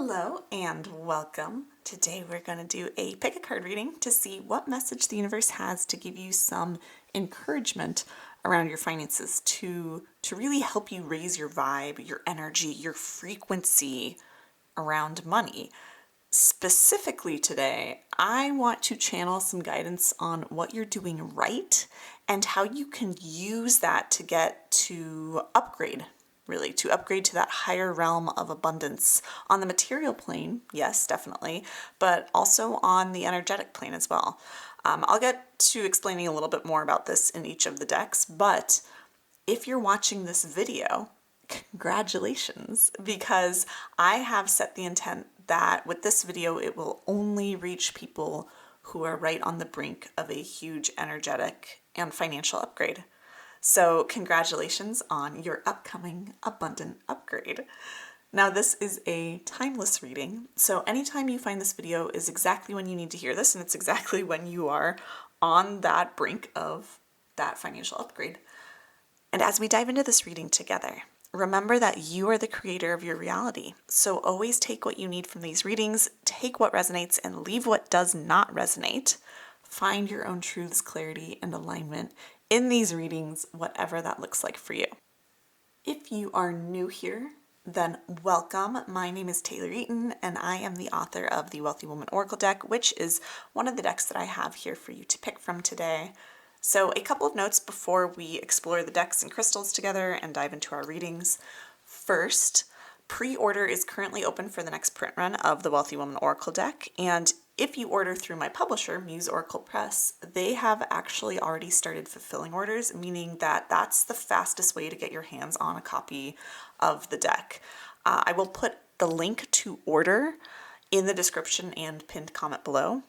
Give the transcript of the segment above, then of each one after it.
Hello and welcome. Today we're going to do a pick a card reading to see what message the universe has to give you some encouragement around your finances to really help you raise your vibe, your energy, your frequency around money. Specifically today, I want to channel some guidance on what you're doing right and how you can use that to get to upgrade, really, to upgrade to that higher realm of abundance on the material plane, yes, definitely, but also on the energetic plane as well. I'll get to explaining a little bit more about this in each of the decks, but if you're watching this video, congratulations, because I have set the intent that with this video, it will only reach people who are right on the brink of a huge energetic and financial upgrade. So congratulations on your upcoming abundant upgrade. Now this is a timeless reading, so anytime you find this video is exactly when you need to hear this, and it's exactly when you are on that brink of that financial upgrade. And as we dive into this reading together, remember that you are the creator of your reality. So always take what you need from these readings, take what resonates and leave what does not resonate. Find your own truths, clarity, and alignment in these readings, whatever that looks like for you. If you are new here, then welcome. My name is Taylor Eaton, and I am the author of the Wealthy Woman Oracle deck, which is one of the decks that I have here for you to pick from today. So a couple of notes before we explore the decks and crystals together and dive into our readings. First, pre-order is currently open for the next print run of the Wealthy Woman Oracle deck, and if you order through my publisher, Muse Oracle Press, they have actually already started fulfilling orders, meaning that that's the fastest way to get your hands on a copy of the deck. I will put the link to order in the description and pinned comment below.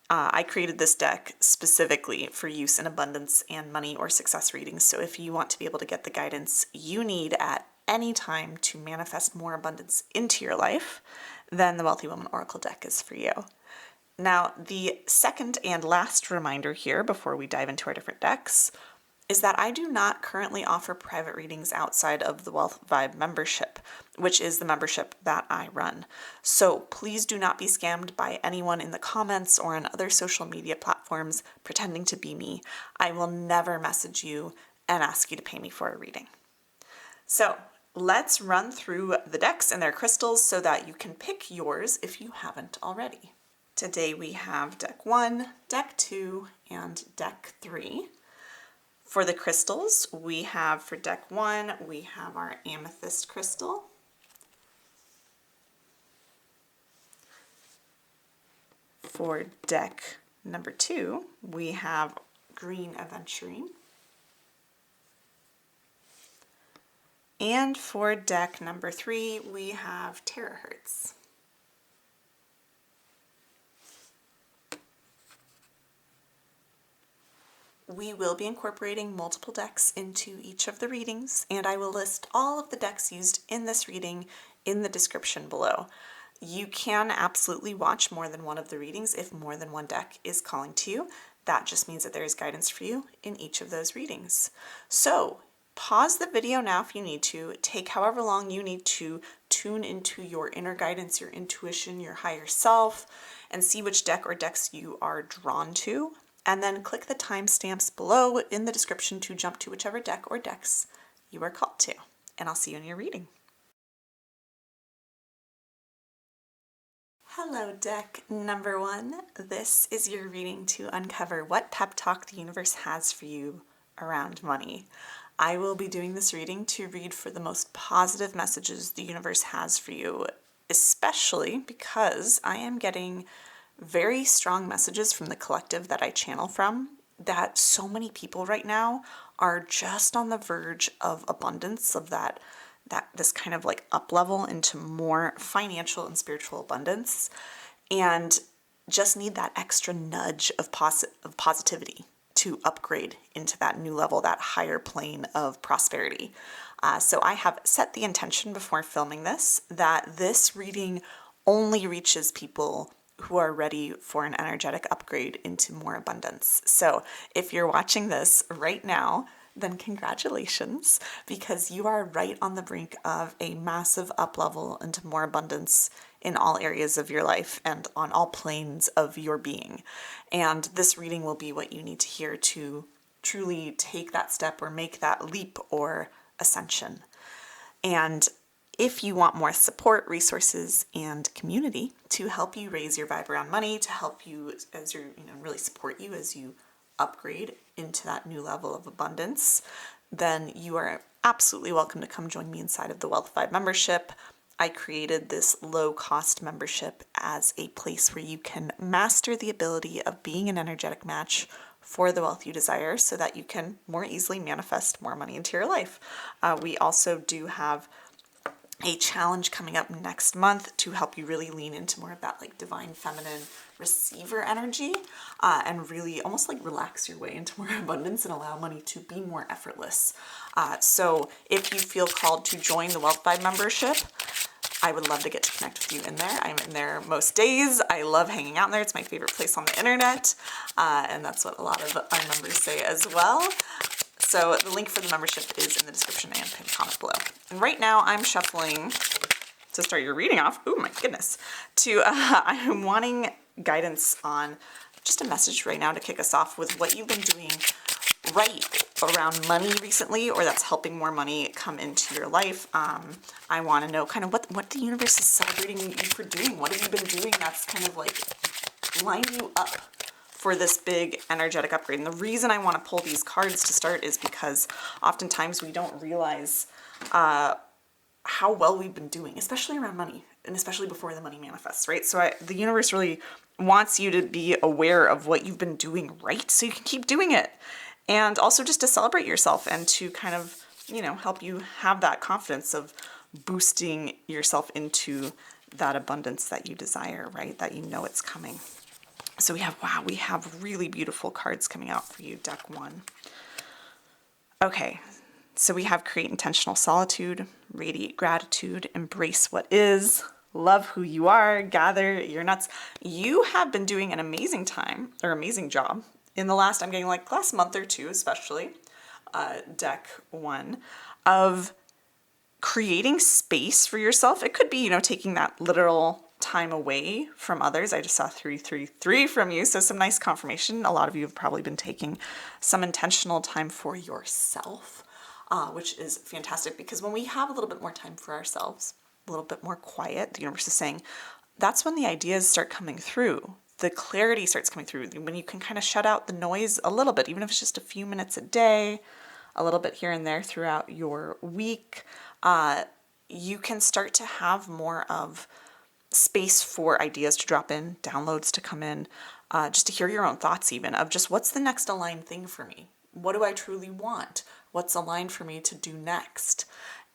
I created this deck specifically for use in abundance and money or success readings. So if you want to be able to get the guidance you need at any time to manifest more abundance into your life, then the Wealthy Woman Oracle deck is for you. Now, the second and last reminder here before we dive into our different decks is that I do not currently offer private readings outside of the Wealth Vibe membership, which is the membership that I run. So please do not be scammed by anyone in the comments or on other social media platforms pretending to be me. I will never message you and ask you to pay me for a reading. So let's run through the decks and their crystals so that you can pick yours if you haven't already. Today we have deck 1, deck 2, and deck 3. For the crystals, we have for deck 1, we have our Amethyst crystal. For deck number 2, we have green Aventurine. And for deck number 3, we have Terahertz. We will be incorporating multiple decks into each of the readings, and I will list all of the decks used in this reading in the description below. You can absolutely watch more than one of the readings if more than one deck is calling to you. That just means that there is guidance for you in each of those readings. So pause the video now if you need to. Take however long you need to tune into your inner guidance, your intuition, your higher self, and see which deck or decks you are drawn to. And then click the timestamps below in the description to jump to whichever deck or decks you are called to. And I'll see you in your reading. Hello, deck number 1. This is your reading to uncover what pep talk the universe has for you around money. I will be doing this reading to read for the most positive messages the universe has for you, especially because I am getting very strong messages from the collective that I channel from that so many people right now are just on the verge of abundance, of that this kind of like up level into more financial and spiritual abundance, and just need that extra nudge of positivity to upgrade into that new level, that higher plane of prosperity. So I have set the intention before filming this that this reading only reaches people who are ready for an energetic upgrade into more abundance. So if you're watching this right now, then congratulations, because you are right on the brink of a massive up level into more abundance in all areas of your life and on all planes of your being. And this reading will be what you need to hear to truly take that step or make that leap or ascension. And if you want more support, resources, and community to help you raise your vibe around money, to help you as you're, really support you as you upgrade into that new level of abundance, then you are absolutely welcome to come join me inside of the Wealth Vibe membership. I created this low-cost membership as a place where you can master the ability of being an energetic match for the wealth you desire so that you can more easily manifest more money into your life. We also do have a challenge coming up next month to help you really lean into more of that like divine feminine receiver energy and really almost like relax your way into more abundance and allow money to be more effortless. So if you feel called to join the Wealth Vibe membership, I would love to get to connect with you in there. I'm in there most days. I love hanging out in there. It's my favorite place on the internet. And that's what a lot of our members say as well. So the link for the membership is in the description and pinned comment below. And right now I'm shuffling to start your reading off. Oh my goodness. I'm wanting guidance on just a message right now to kick us off with what you've been doing right around money recently, or that's helping more money come into your life. I want to know kind of what the universe is celebrating you for doing. What have you been doing that's kind of like lined you up for this big energetic upgrade? And the reason I want to pull these cards to start is because oftentimes we don't realize how well we've been doing, especially around money, and especially before the money manifests, right? So the universe really wants you to be aware of what you've been doing right so you can keep doing it. And also just to celebrate yourself and to kind of, help you have that confidence of boosting yourself into that abundance that you desire, right? That it's coming. So we have really beautiful cards coming out for you, deck one. Okay, so we have create intentional solitude, radiate gratitude, embrace what is, love who you are, gather your nuts. You have been doing an amazing job in the last month or two, especially, deck one, of creating space for yourself. It could be, taking that literal time away from others. I just saw 333 from you, so some nice confirmation. A lot of you have probably been taking some intentional time for yourself, which is fantastic, because when we have a little bit more time for ourselves, a little bit more quiet, the universe is saying, that's when the ideas start coming through. The clarity starts coming through, when you can kind of shut out the noise a little bit, even if it's just a few minutes a day, a little bit here and there throughout your week. You can start to have more of space for ideas to drop in, downloads to come in, just to hear your own thoughts even of just what's the next aligned thing for me? What do I truly want? What's aligned for me to do next?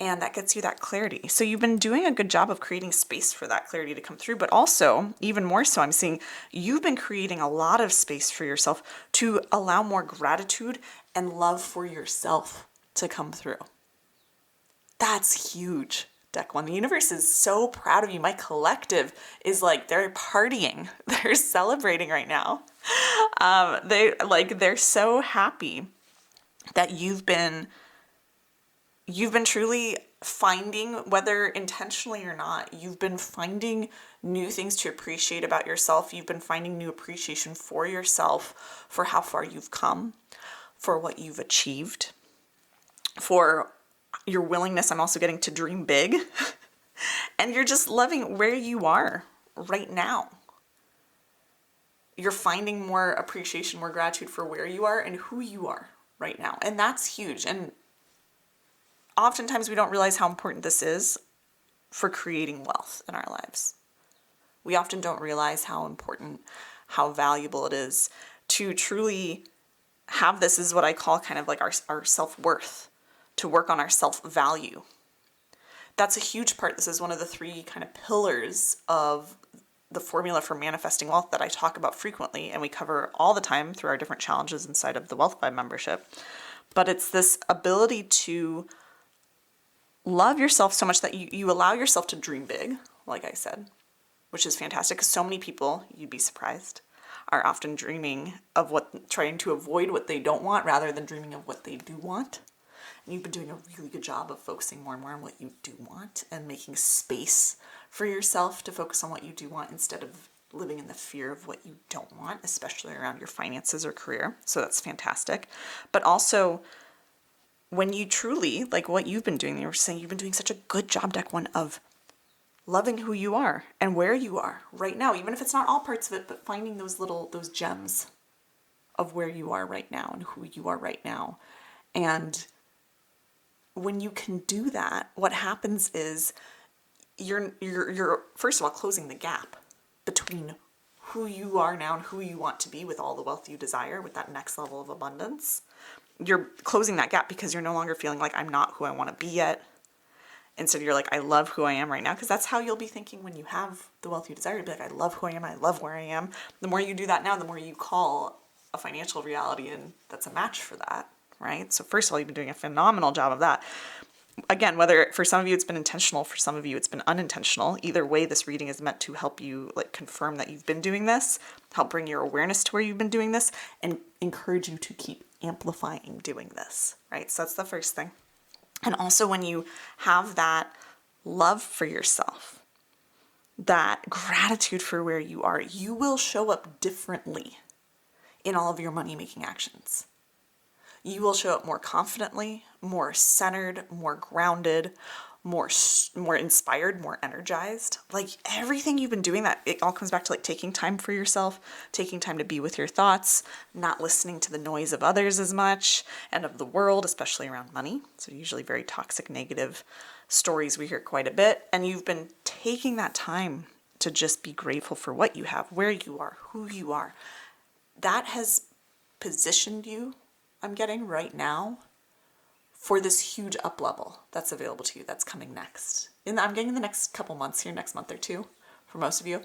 And that gets you that clarity. So you've been doing a good job of creating space for that clarity to come through, but also, even more so, I'm seeing you've been creating a lot of space for yourself to allow more gratitude and love for yourself to come through. That's huge, deck one. The universe is so proud of you. My collective is they're partying. They're celebrating right now. They're so happy that you've been truly finding, whether intentionally or not, you've been finding new things to appreciate about yourself. You've been finding new appreciation for yourself, for how far you've come, for what you've achieved, for your willingness, I'm also getting, to dream big. And you're just loving where you are right now. You're finding more appreciation, more gratitude for where you are and who you are right now. And that's huge. And oftentimes we don't realize how important this is for creating wealth in our lives. We often don't realize how important, how valuable it is to truly have this, is what I call kind of like our self-worth, to work on our self-value. That's a huge part. This is one of the three kind of pillars of the formula for manifesting wealth that I talk about frequently, and we cover all the time through our different challenges inside of the Wealth Vibe membership. But it's this ability to love yourself so much that you allow yourself to dream big, like I said, which is fantastic, because so many people, you'd be surprised, are often dreaming of trying to avoid what they don't want rather than dreaming of what they do want. And you've been doing a really good job of focusing more and more on what you do want and making space for yourself to focus on what you do want instead of living in the fear of what you don't want, especially around your finances or career. So that's fantastic. But also, when you truly, like what you've been doing, you were saying you've been doing such a good job, deck one, of loving who you are and where you are right now, even if it's not all parts of it, but finding those gems of where you are right now and who you are right now. And when you can do that, what happens is you're first of all closing the gap between who you are now and who you want to be with all the wealth you desire, with that next level of abundance. You're closing that gap because you're no longer feeling like I'm not who I want to be yet. Instead, you're like, I love who I am right now, because that's how you'll be thinking when you have the wealth you desire. You'll be like, I love who I am. I love where I am. The more you do that now, the more you call a financial reality and that's a match for that, right? So first of all, you've been doing a phenomenal job of that. Again, whether for some of you it's been intentional, for some of you it's been unintentional. Either way, this reading is meant to help you like confirm that you've been doing this, help bring your awareness to where you've been doing this, and encourage you to keep amplifying doing this, right? So that's the first thing. And also when you have that love for yourself, that gratitude for where you are, you will show up differently in all of your money-making actions. You will show up more confidently, more centered, more grounded, more inspired, more energized. Like everything you've been doing, that it all comes back to like taking time for yourself, taking time to be with your thoughts, not listening to the noise of others as much and of the world, especially around money. So usually very toxic, negative stories we hear quite a bit. And you've been taking that time to just be grateful for what you have, where you are, who you are. That has positioned you, I'm getting right now, for this huge up level that's available to you, that's coming next. I'm getting in the next couple months here, next month or two, for most of you.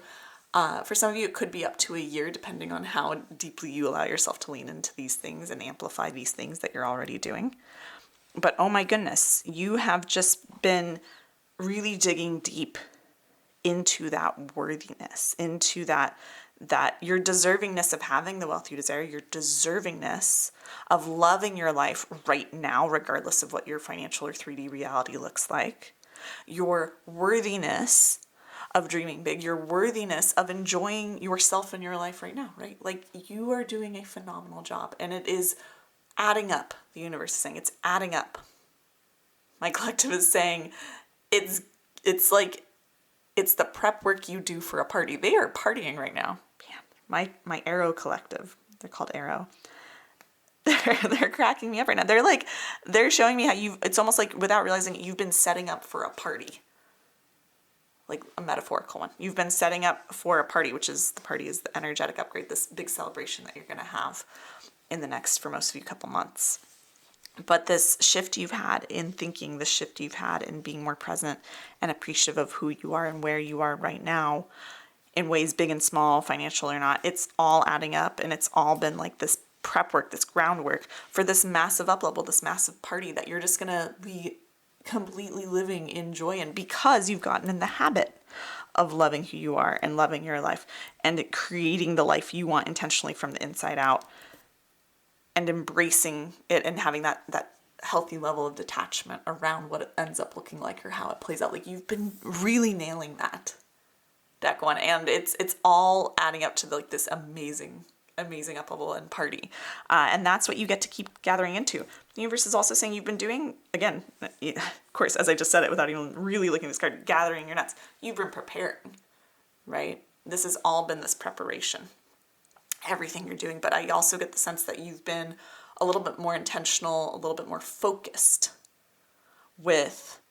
For some of you, it could be up to a year, depending on how deeply you allow yourself to lean into these things and amplify these things that you're already doing. But oh my goodness, you have just been really digging deep into that worthiness, into that your deservingness of having the wealth you desire, your deservingness of loving your life right now, regardless of what your financial or 3D reality looks like, your worthiness of dreaming big, your worthiness of enjoying yourself in your life right now, right? Like you are doing a phenomenal job, and it is adding up. The universe is saying it's adding up. My collective is saying it's like it's the prep work you do for a party. They are partying right now. Man, my Arrow collective, they're called Arrow. They're cracking me up right now. They're showing me how it's almost like without realizing it, you've been setting up for a party. Like a metaphorical one. You've been setting up for a party, the party is the energetic upgrade, this big celebration that you're going to have in the next, for most of you, couple months. But this shift you've had in thinking, the shift you've had in being more present and appreciative of who you are and where you are right now, in ways big and small, financial or not, it's all adding up, and it's all been like this prep work, this groundwork for this massive up level, this massive party that you're just going to be completely living in joy in, because you've gotten in the habit of loving who you are and loving your life and creating the life you want intentionally from the inside out, and embracing it and having that healthy level of detachment around what it ends up looking like or how it plays out. Like you've been really nailing that, deck one, and it's all adding up to like this amazing up level and party, and that's what you get to keep gathering into. The universe is also saying you've been doing, again, of course, as I just said it without even really looking at this card, gathering your nuts. You've been preparing, right? This has all been this preparation, everything you're doing. But I also get the sense that you've been a little bit more intentional, a little bit more focused with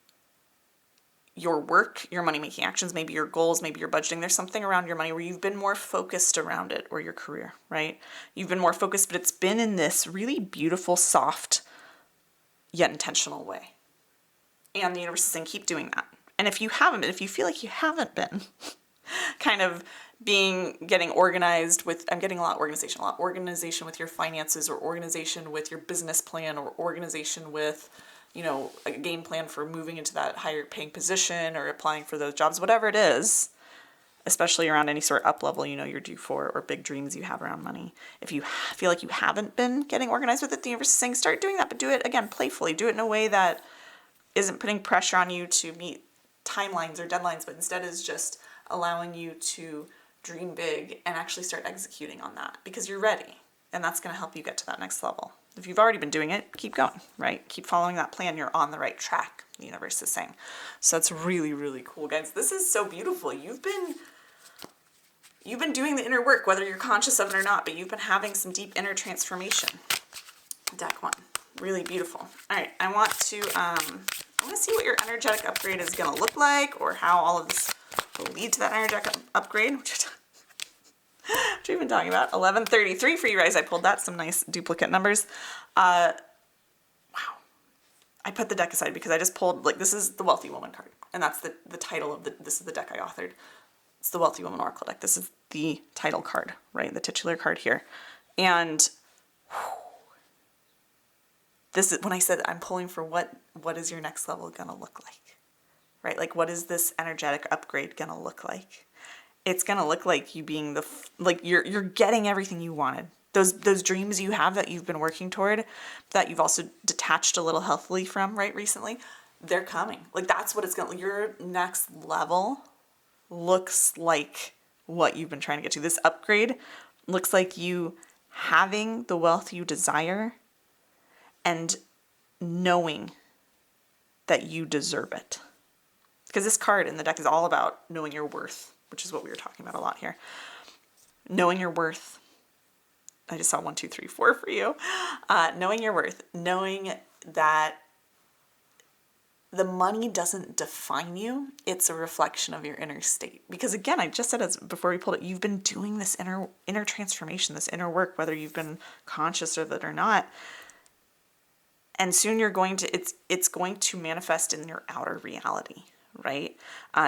your work, your money-making actions, maybe your goals, maybe your budgeting. There's something around your money where you've been more focused around it, or your career, right? You've been more focused, but it's been in this really beautiful, soft, yet intentional way. And the universe is saying, keep doing that. And if you haven't been, if you feel like you haven't been kind of getting organized with, I'm getting a lot organization with your finances, or organization with your business plan, or organization with, a game plan for moving into that higher paying position or applying for those jobs, whatever it is, especially around any sort of up level, you know, you're due for, or big dreams you have around money. If you feel like you haven't been getting organized with it, the universe is saying start doing that, but do it again playfully. Do it in a way that isn't putting pressure on you to meet timelines or deadlines, but instead is just allowing you to dream big and actually start executing on that because you're ready. And that's going to help you get to that next level. If you've already been doing it, keep going, right? Keep following that plan. You're on the right track, the universe is saying. So that's really, really cool, guys. This is so beautiful. You've been doing the inner work, whether you're conscious of it or not, but you've been having some deep inner transformation. Deck 1. Really beautiful. All right, I want to see what your energetic upgrade is going to look like, or how all of this will lead to that energetic upgrade, which we've been talking about. 1133 for you guys. I pulled that. Some nice duplicate numbers. Wow. I put the deck aside because I just pulled, like, this is the Wealthy Woman card. And that's the title of this is the deck I authored. It's the Wealthy Woman Oracle deck. This is the title card, right? The titular card here. And this is when I said I'm pulling for what is your next level going to look like, right? Like, what is this energetic upgrade going to look like? It's going to look like you being you're getting everything you wanted. Those dreams you have that you've been working toward, that you've also detached a little healthily from, right, recently, they're coming. Like, that's what it's going to, your next level looks like what you've been trying to get to. This upgrade looks like you having the wealth you desire and knowing that you deserve it. Because this card in the deck is all about knowing your worth, which is what we were talking about a lot here. Knowing your worth. I just saw 1, 2, 3, 4 for you. Knowing your worth. Knowing that the money doesn't define you. It's a reflection of your inner state. Because again, I just said as before we pulled it, you've been doing this inner transformation, this inner work, whether you've been conscious of it or not. And soon you're going to, it's going to manifest in your outer reality, right?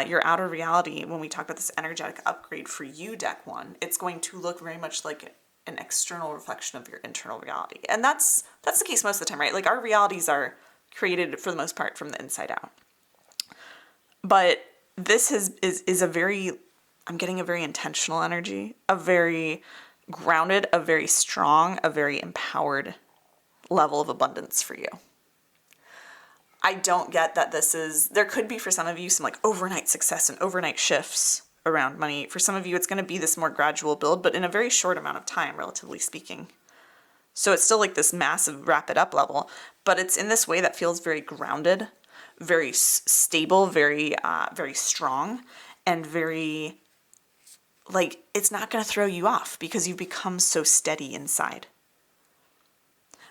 Your outer reality, when we talk about this energetic upgrade for you, deck 1, it's going to look very much like an external reflection of your internal reality. And that's the case most of the time, right? Like, our realities are created for the most part from the inside out. But this is a very, I'm getting a very intentional energy, a very grounded, a very strong, a very empowered level of abundance for you. I don't get that there could be for some of you some like overnight success and overnight shifts around money. For some of you, it's going to be this more gradual build, but in a very short amount of time, relatively speaking. So it's still like this massive rapid up level, but it's in this way that feels very grounded, very stable, very strong, and very, like, it's not going to throw you off because you've become so steady inside.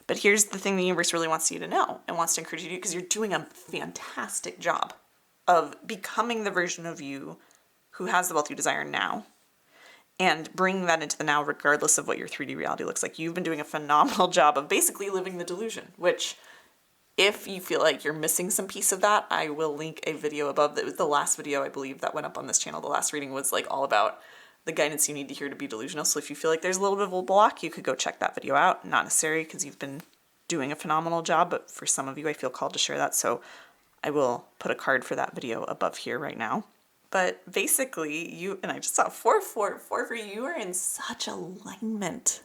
But here's the thing the universe really wants you to know and wants to encourage you to do, because you're doing a fantastic job of becoming the version of you who has the wealth you desire now, and bringing that into the now regardless of what your 3D reality looks like. You've been doing a phenomenal job of basically living the delusion, which, if you feel like you're missing some piece of that, I will link a video above. That was the last video, I believe, that went up on this channel. The last reading was like all about the guidance you need to hear to be delusional. So if you feel like there's a little bit of a block, you could go check that video out. Not necessary because you've been doing a phenomenal job, but for some of you, I feel called to share that. So I will put a card for that video above here right now. But basically, and I just saw 4, 4, 4 for you. You are in such alignment.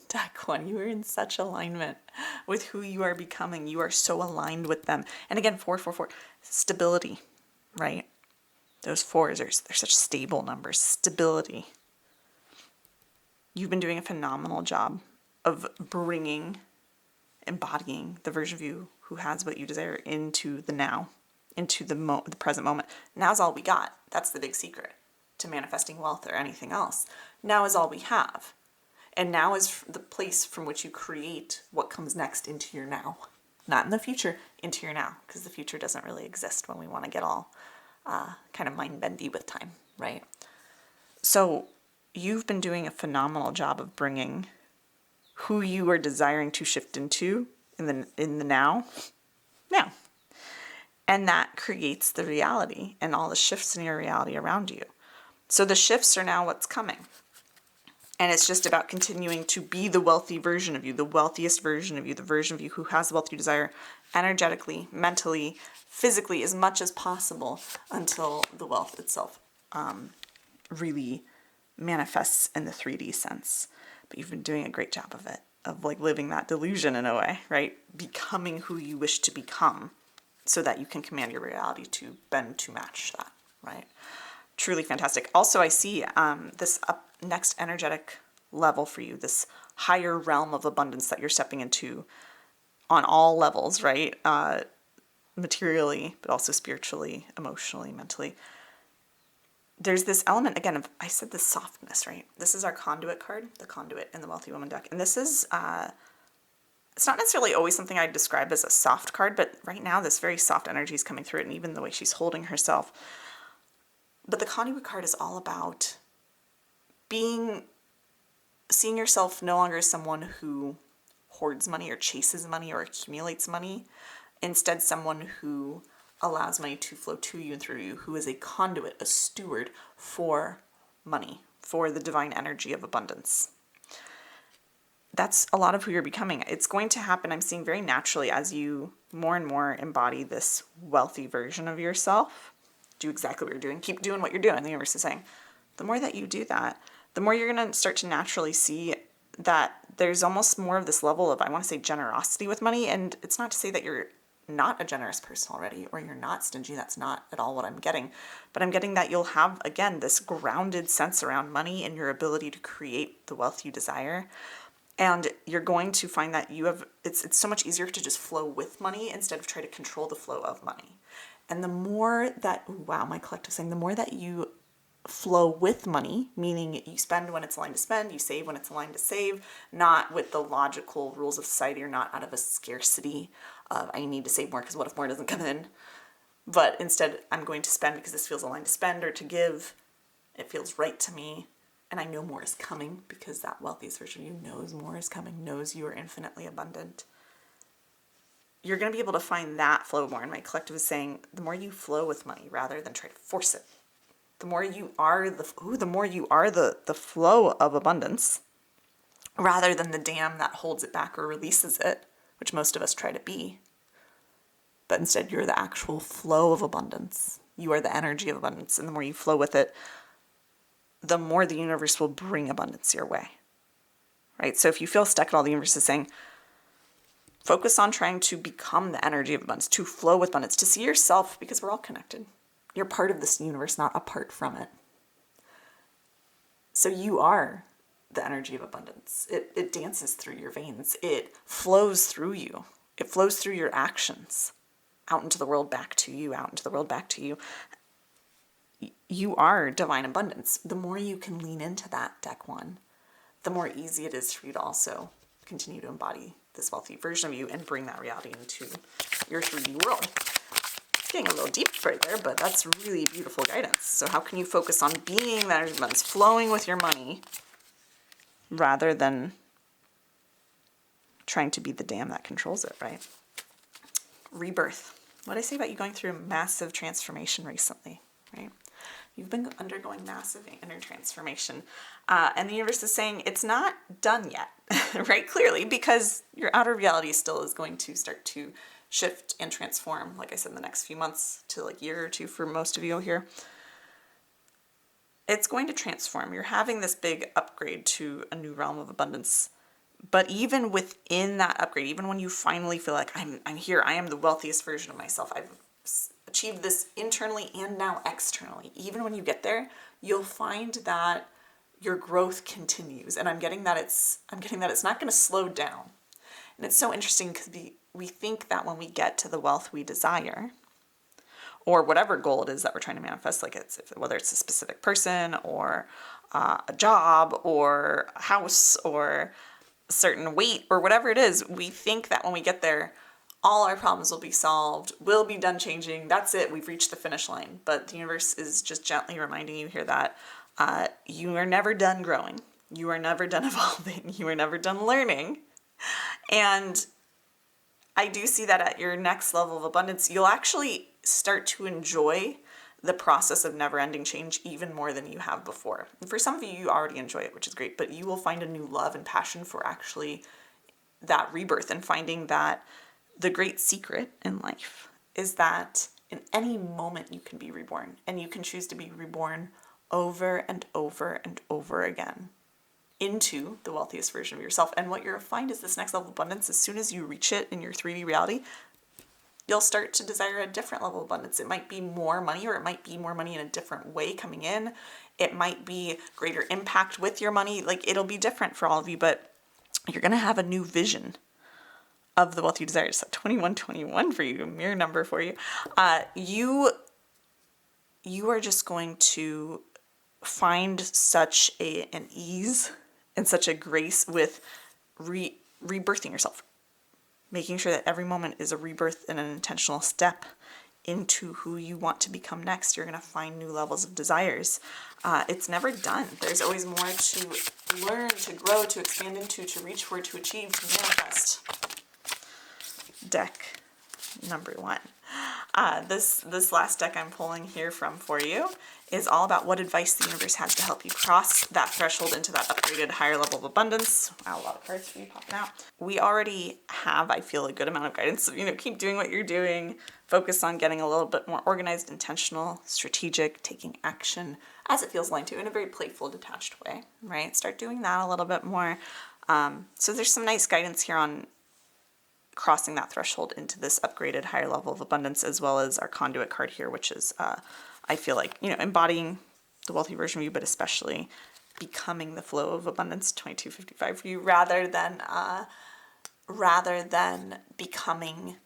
Deck 1, you are in such alignment with who you are becoming. You are so aligned with them. And again, 4, 4, 4, stability, right? Those 4s, they're such stable numbers. Stability. You've been doing a phenomenal job of embodying the version of you who has what you desire into the now, into the present moment. Now's all we got. That's the big secret to manifesting wealth or anything else. Now is all we have. And now is the place from which you create what comes next into your now. Not in the future, into your now. Because the future doesn't really exist when we want to get all kind of mind-bendy with time, right? So you've been doing a phenomenal job of bringing who you are desiring to shift into in the now. And that creates the reality and all the shifts in your reality around you. So the shifts are now what's coming. And it's just about continuing to be the wealthy version of you, the wealthiest version of you, the version of you who has the wealth you desire, energetically, mentally, physically, as much as possible until the wealth itself really manifests in the 3D sense. But you've been doing a great job of it, of like living that delusion in a way, right? Becoming who you wish to become so that you can command your reality to bend to match that, right? Truly fantastic. Also, I see this next energetic level for you, this higher realm of abundance that you're stepping into on all levels, right? Materially, but also spiritually, emotionally, mentally. There's this element, again, of, I said this softness, right? This is our conduit card, the conduit in the Wealthy Woman deck. And this is, it's not necessarily always something I'd describe as a soft card, but right now this very soft energy is coming through it, and even the way she's holding herself. But the conduit card is all about seeing yourself no longer as someone who hoards money or chases money or accumulates money. Instead, someone who allows money to flow to you and through you, who is a conduit, a steward for money, for the divine energy of abundance. That's a lot of who you're becoming. It's going to happen, I'm seeing very naturally, as you more and more embody this wealthy version of yourself. Do exactly what you're doing. Keep doing what you're doing, the universe is saying. The more that you do that, the more you're going to start to naturally see that there's almost more of this level of, I want to say, generosity with money. And it's not to say that you're not a generous person already, or you're not stingy. That's not at all what I'm getting. But I'm getting that you'll have, again, this grounded sense around money and your ability to create the wealth you desire. And you're going to find that you have, it's so much easier to just flow with money instead of try to control the flow of money. And the more that, wow, my collective saying, the more that you flow with money, meaning you spend when it's aligned to spend, you save when it's aligned to save, not with the logical rules of society, or not out of a scarcity of, I need to save more because what if more doesn't come in? But instead, I'm going to spend because this feels aligned to spend or to give. It feels right to me. And I know more is coming because that wealthiest version of you knows more is coming, knows you are infinitely abundant. You're going to be able to find that flow more. And my collective is saying, the more you flow with money rather than try to force it, the more you are the flow of abundance rather than the dam that holds it back or releases it, which most of us try to be. But instead, you're the actual flow of abundance. You are the energy of abundance. And the more you flow with it, the more the universe will bring abundance your way, right? So if you feel stuck at all, the universe is saying, focus on trying to become the energy of abundance, to flow with abundance, to see yourself, because we're all connected. You're part of this universe, not apart from it. So you are the energy of abundance. It dances through your veins. It flows through you. It flows through your actions, out into the world, back to you, out into the world, back to you. You are divine abundance. The more you can lean into that, deck one, the more easy it is for you to also continue to embody this wealthy version of you and bring that reality into your 3D world. Getting a little deep right there, but that's really beautiful guidance. So how can you focus on being that abundance, flowing with your money, rather than trying to be the dam that controls it, right? Rebirth. What did I say about you going through a massive transformation recently, right? You've been undergoing massive inner transformation. And the universe is saying it's not done yet, right? Clearly, because your outer reality still is going to start to shift and transform, like I said, in the next few months to like year or two for most of you here. It's going to transform. You're having this big upgrade to a new realm of abundance. But even within that upgrade, even when you finally feel like I'm here, I am the wealthiest version of myself, I've achieved this internally and now externally. Even when you get there, you'll find that your growth continues. And I'm getting that it's not going to slow down. And it's so interesting because we think that when we get to the wealth we desire, or whatever goal it is that we're trying to manifest, like whether it's a specific person or a job or a house or a certain weight or whatever it is, we think that when we get there, all our problems will be solved, we'll be done changing, that's it, we've reached the finish line. But the universe is just gently reminding you here that you are never done growing, you are never done evolving, you are never done learning. And I do see that at your next level of abundance, you'll actually start to enjoy the process of never-ending change even more than you have before. And for some of you, you already enjoy it, which is great, but you will find a new love and passion for actually that rebirth and finding that the great secret in life is that in any moment you can be reborn, and you can choose to be reborn over and over and over again into the wealthiest version of yourself. And what you're going to find is this next level of abundance, as soon as you reach it in your 3D reality, you'll start to desire a different level of abundance. It might be more money, or it might be more money in a different way coming in. It might be greater impact with your money. Like, it'll be different for all of you, but you're going to have a new vision of the wealth you desire. It's 2121 for you, a mirror number for you. You are just going to find such an ease and such a grace with rebirthing yourself, making sure that every moment is a rebirth and an intentional step into who you want to become next. You're going to find new levels of desires. It's never done. There's always more to learn, to grow, to expand into, to reach for, to achieve, to manifest. Deck number 1. This last deck I'm pulling here from for you is all about what advice the universe has to help you cross that threshold into that upgraded higher level of abundance. Wow, a lot of cards for you popping out. We already have, I feel, a good amount of guidance. So, keep doing what you're doing. Focus on getting a little bit more organized, intentional, strategic, taking action as it feels aligned to, in a very playful, detached way, right? Start doing that a little bit more. So there's some nice guidance here on crossing that threshold into this upgraded higher level of abundance, as well as our conduit card here, which is, I feel like, embodying the wealthy version of you, but especially becoming the flow of abundance, 2255 for you, rather than becoming,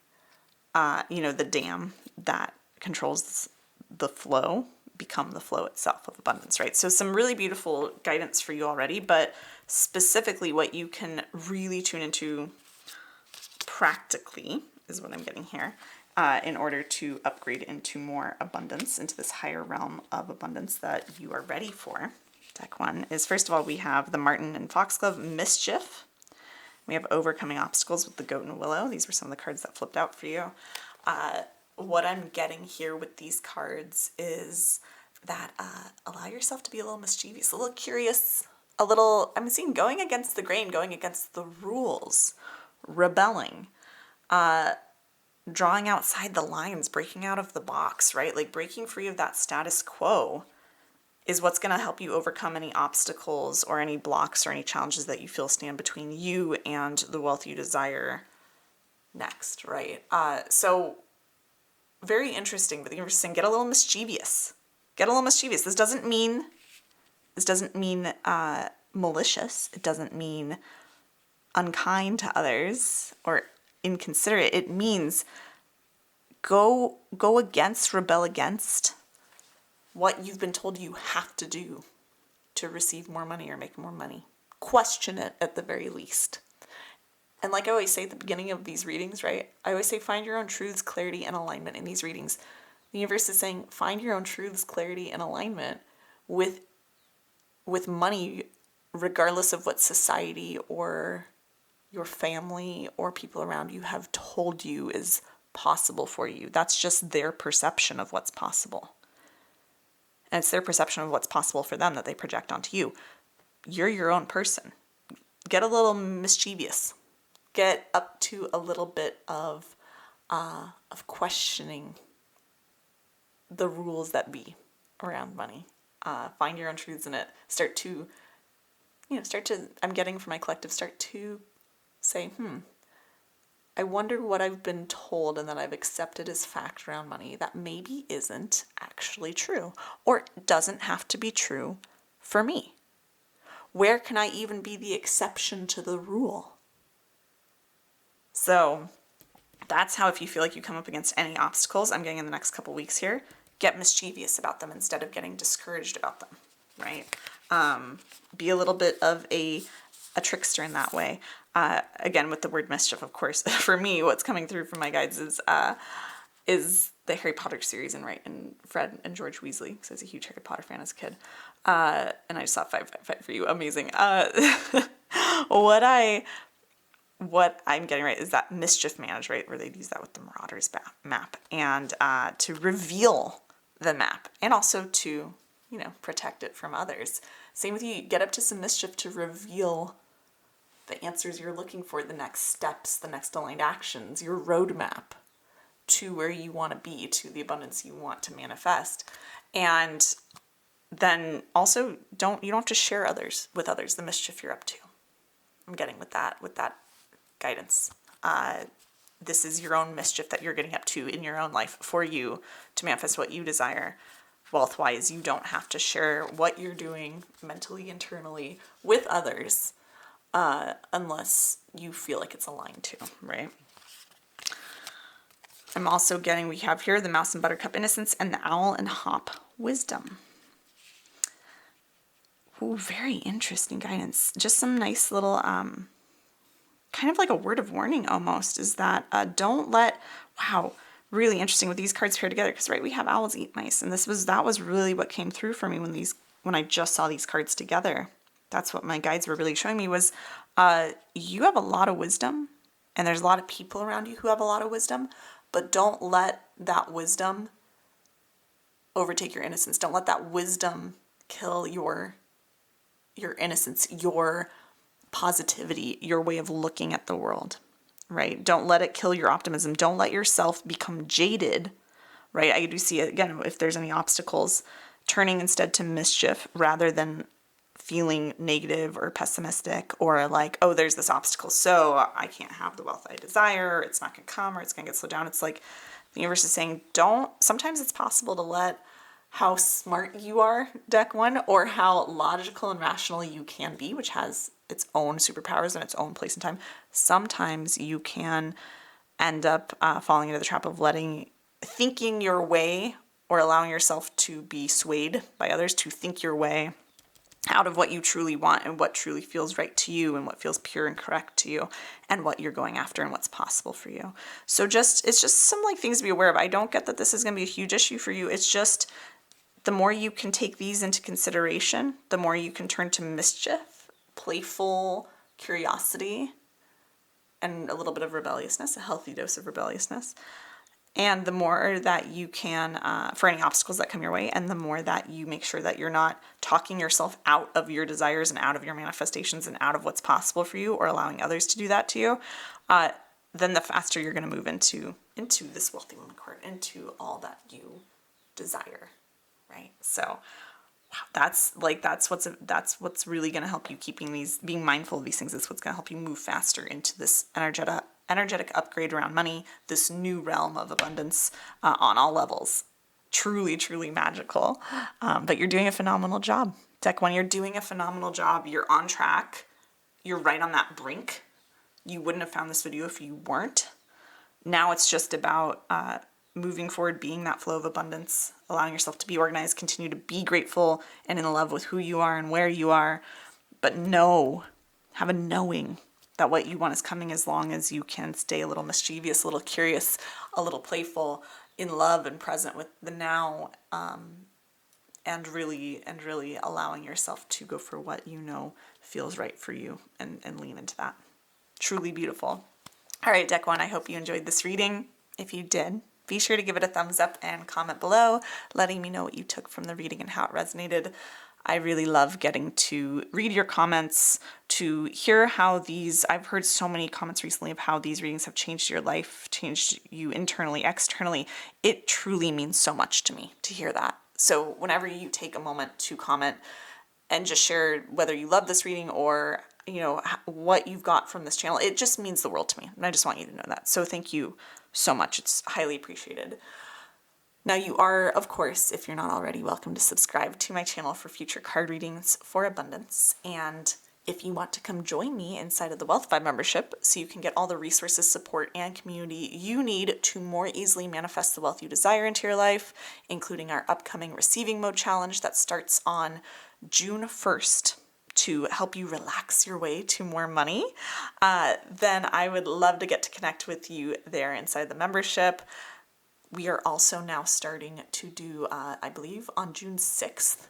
the dam that controls the flow, become the flow itself of abundance, right? So some really beautiful guidance for you already, but specifically what you can really tune into practically is what I'm getting here, in order to upgrade into more abundance, into this higher realm of abundance that you are ready for. Deck 1 is, first of all, we have the Martin and Foxglove, Mischief. We have Overcoming Obstacles with the Goat and Willow. These were some of the cards that flipped out for you. What I'm getting here with these cards is that allow yourself to be a little mischievous, a little curious, I'm seeing going against the grain, going against the rules, rebelling, drawing outside the lines, breaking out of the box, right? Like, breaking free of that status quo is what's going to help you overcome any obstacles or any blocks or any challenges that you feel stand between you and the wealth you desire next, right? So very interesting, but the universe is saying, get a little mischievous. Get a little mischievous. This doesn't mean malicious. It doesn't mean unkind to others or inconsiderate. It means go against, rebel against what you've been told you have to do to receive more money or make more money. Question it at the very least. And like I always say at the beginning of these readings, right? I always say find your own truths, clarity, and alignment in these readings. The universe is saying find your own truths, clarity, and alignment with money, regardless of what society or your family or people around you have told you is possible for you. That's just their perception of what's possible. And it's their perception of what's possible for them that they project onto you. You're your own person. Get a little mischievous. Get up to a little bit of questioning the rules that be around money. Find your own truths in it. Start to, I'm getting from my collective, start to say, I wonder what I've been told and that I've accepted as fact around money that maybe isn't actually true, or doesn't have to be true for me. Where can I even be the exception to the rule? So that's how, if you feel like you come up against any obstacles, I'm getting in the next couple weeks here, get mischievous about them instead of getting discouraged about them, right? Be a little bit of a trickster in that way. Again, with the word mischief, of course, for me, what's coming through from my guides is the Harry Potter series and Fred and George Weasley, because I was a huge Harry Potter fan as a kid. And I just saw 555 for you. Amazing. What I'm getting right is that mischief managed, right, where they'd use that with the Marauders map, and to reveal the map, and also to, protect it from others. Same with you. Get up to some mischief to reveal the answers you're looking for, the next steps, the next aligned actions, your roadmap to where you want to be, to the abundance you want to manifest. And then also you don't have to share with others the mischief you're up to. I'm getting with that guidance. This is your own mischief that you're getting up to in your own life for you to manifest what you desire. Wealth-wise, you don't have to share what you're doing mentally, internally with others unless you feel like it's aligned to, right? I'm also getting, we have here the Mouse and Buttercup Innocence and the Owl and Hop Wisdom. Ooh, very interesting guidance. Just some nice little, kind of like a word of warning almost, is that don't let, wow, really interesting with these cards paired together, because right, we have owls eat mice, and that was really what came through for me when I just saw these cards together. That's what my guides were really showing me was, you have a lot of wisdom, and there's a lot of people around you who have a lot of wisdom, but don't let that wisdom overtake your innocence. Don't let that wisdom kill your innocence, your positivity, your way of looking at the world, right? Don't let it kill your optimism. Don't let yourself become jaded, right? I do see, again, if there's any obstacles, turning instead to mischief rather than feeling negative or pessimistic or like, oh, there's this obstacle, so I can't have the wealth I desire, it's not going to come, or it's going to get slowed down. It's like the universe is saying, sometimes it's possible to let how smart you are, deck one, or how logical and rational you can be, which has its own superpowers and its own place and time. Sometimes you can end up falling into the trap of thinking your way or allowing yourself to be swayed by others to think your way out of what you truly want and what truly feels right to you and what feels pure and correct to you and what you're going after and what's possible for you. So it's just some like things to be aware of. I don't get that this is going to be a huge issue for you. It's just the more you can take these into consideration, the more you can turn to mischief, playful curiosity, and a little bit of rebelliousness, a healthy dose of rebelliousness. And the more that you can, for any obstacles that come your way, and the more that you make sure that you're not talking yourself out of your desires and out of your manifestations and out of what's possible for you or allowing others to do that to you, then the faster you're going to move into this wealthy woman card, into all that you desire, right? So wow, that's what's really going to help you being mindful of these things. Is what's going to help you move faster into this energetic upgrade around money, this new realm of abundance on all levels. Truly, truly magical. But you're doing a phenomenal job. Deck one, you're doing a phenomenal job. You're on track. You're right on that brink. You wouldn't have found this video if you weren't. Now it's just about moving forward, being that flow of abundance, allowing yourself to be organized, continue to be grateful and in love with who you are and where you are. But have a knowing that what you want is coming as long as you can stay a little mischievous, a little curious, a little playful, in love and present with the now, and really allowing yourself to go for what you know feels right for you and lean into that. Truly beautiful. All right, deck one, I hope you enjoyed this reading. If you did, be sure to give it a thumbs up and comment below, letting me know what you took from the reading and how it resonated. I really love getting to read your comments, to hear how I've heard so many comments recently of how these readings have changed your life, changed you internally, externally. It truly means so much to me to hear that. So whenever you take a moment to comment and just share whether you love this reading or, what you've got from this channel, it just means the world to me. And I just want you to know that. So thank you so much. It's highly appreciated. Now you are, of course, if you're not already, welcome to subscribe to my channel for future card readings for abundance. And if you want to come join me inside of the Wealth Vibe membership so you can get all the resources, support, and community you need to more easily manifest the wealth you desire into your life, including our upcoming Receiving Mode Challenge that starts on June 1st to help you relax your way to more money, then I would love to get to connect with you there inside the membership. We are also now starting to do, I believe on June 6th,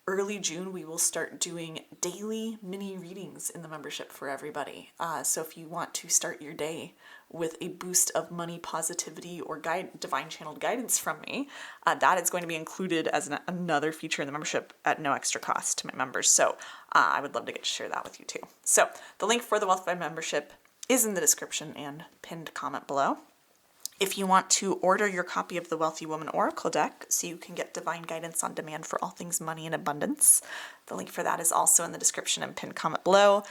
early June, we will start doing daily mini readings in the membership for everybody. So if you want to start your day with a boost of money positivity or divine channeled guidance from me, that is going to be included as another feature in the membership at no extra cost to my members. So I would love to get to share that with you too. So the link for the Wealth Vibe membership is in the description and pinned comment below. If you want to order your copy of the Wealthy Woman Oracle deck so you can get divine guidance on demand for all things money and abundance, the link for that is also in the description and pinned comment below.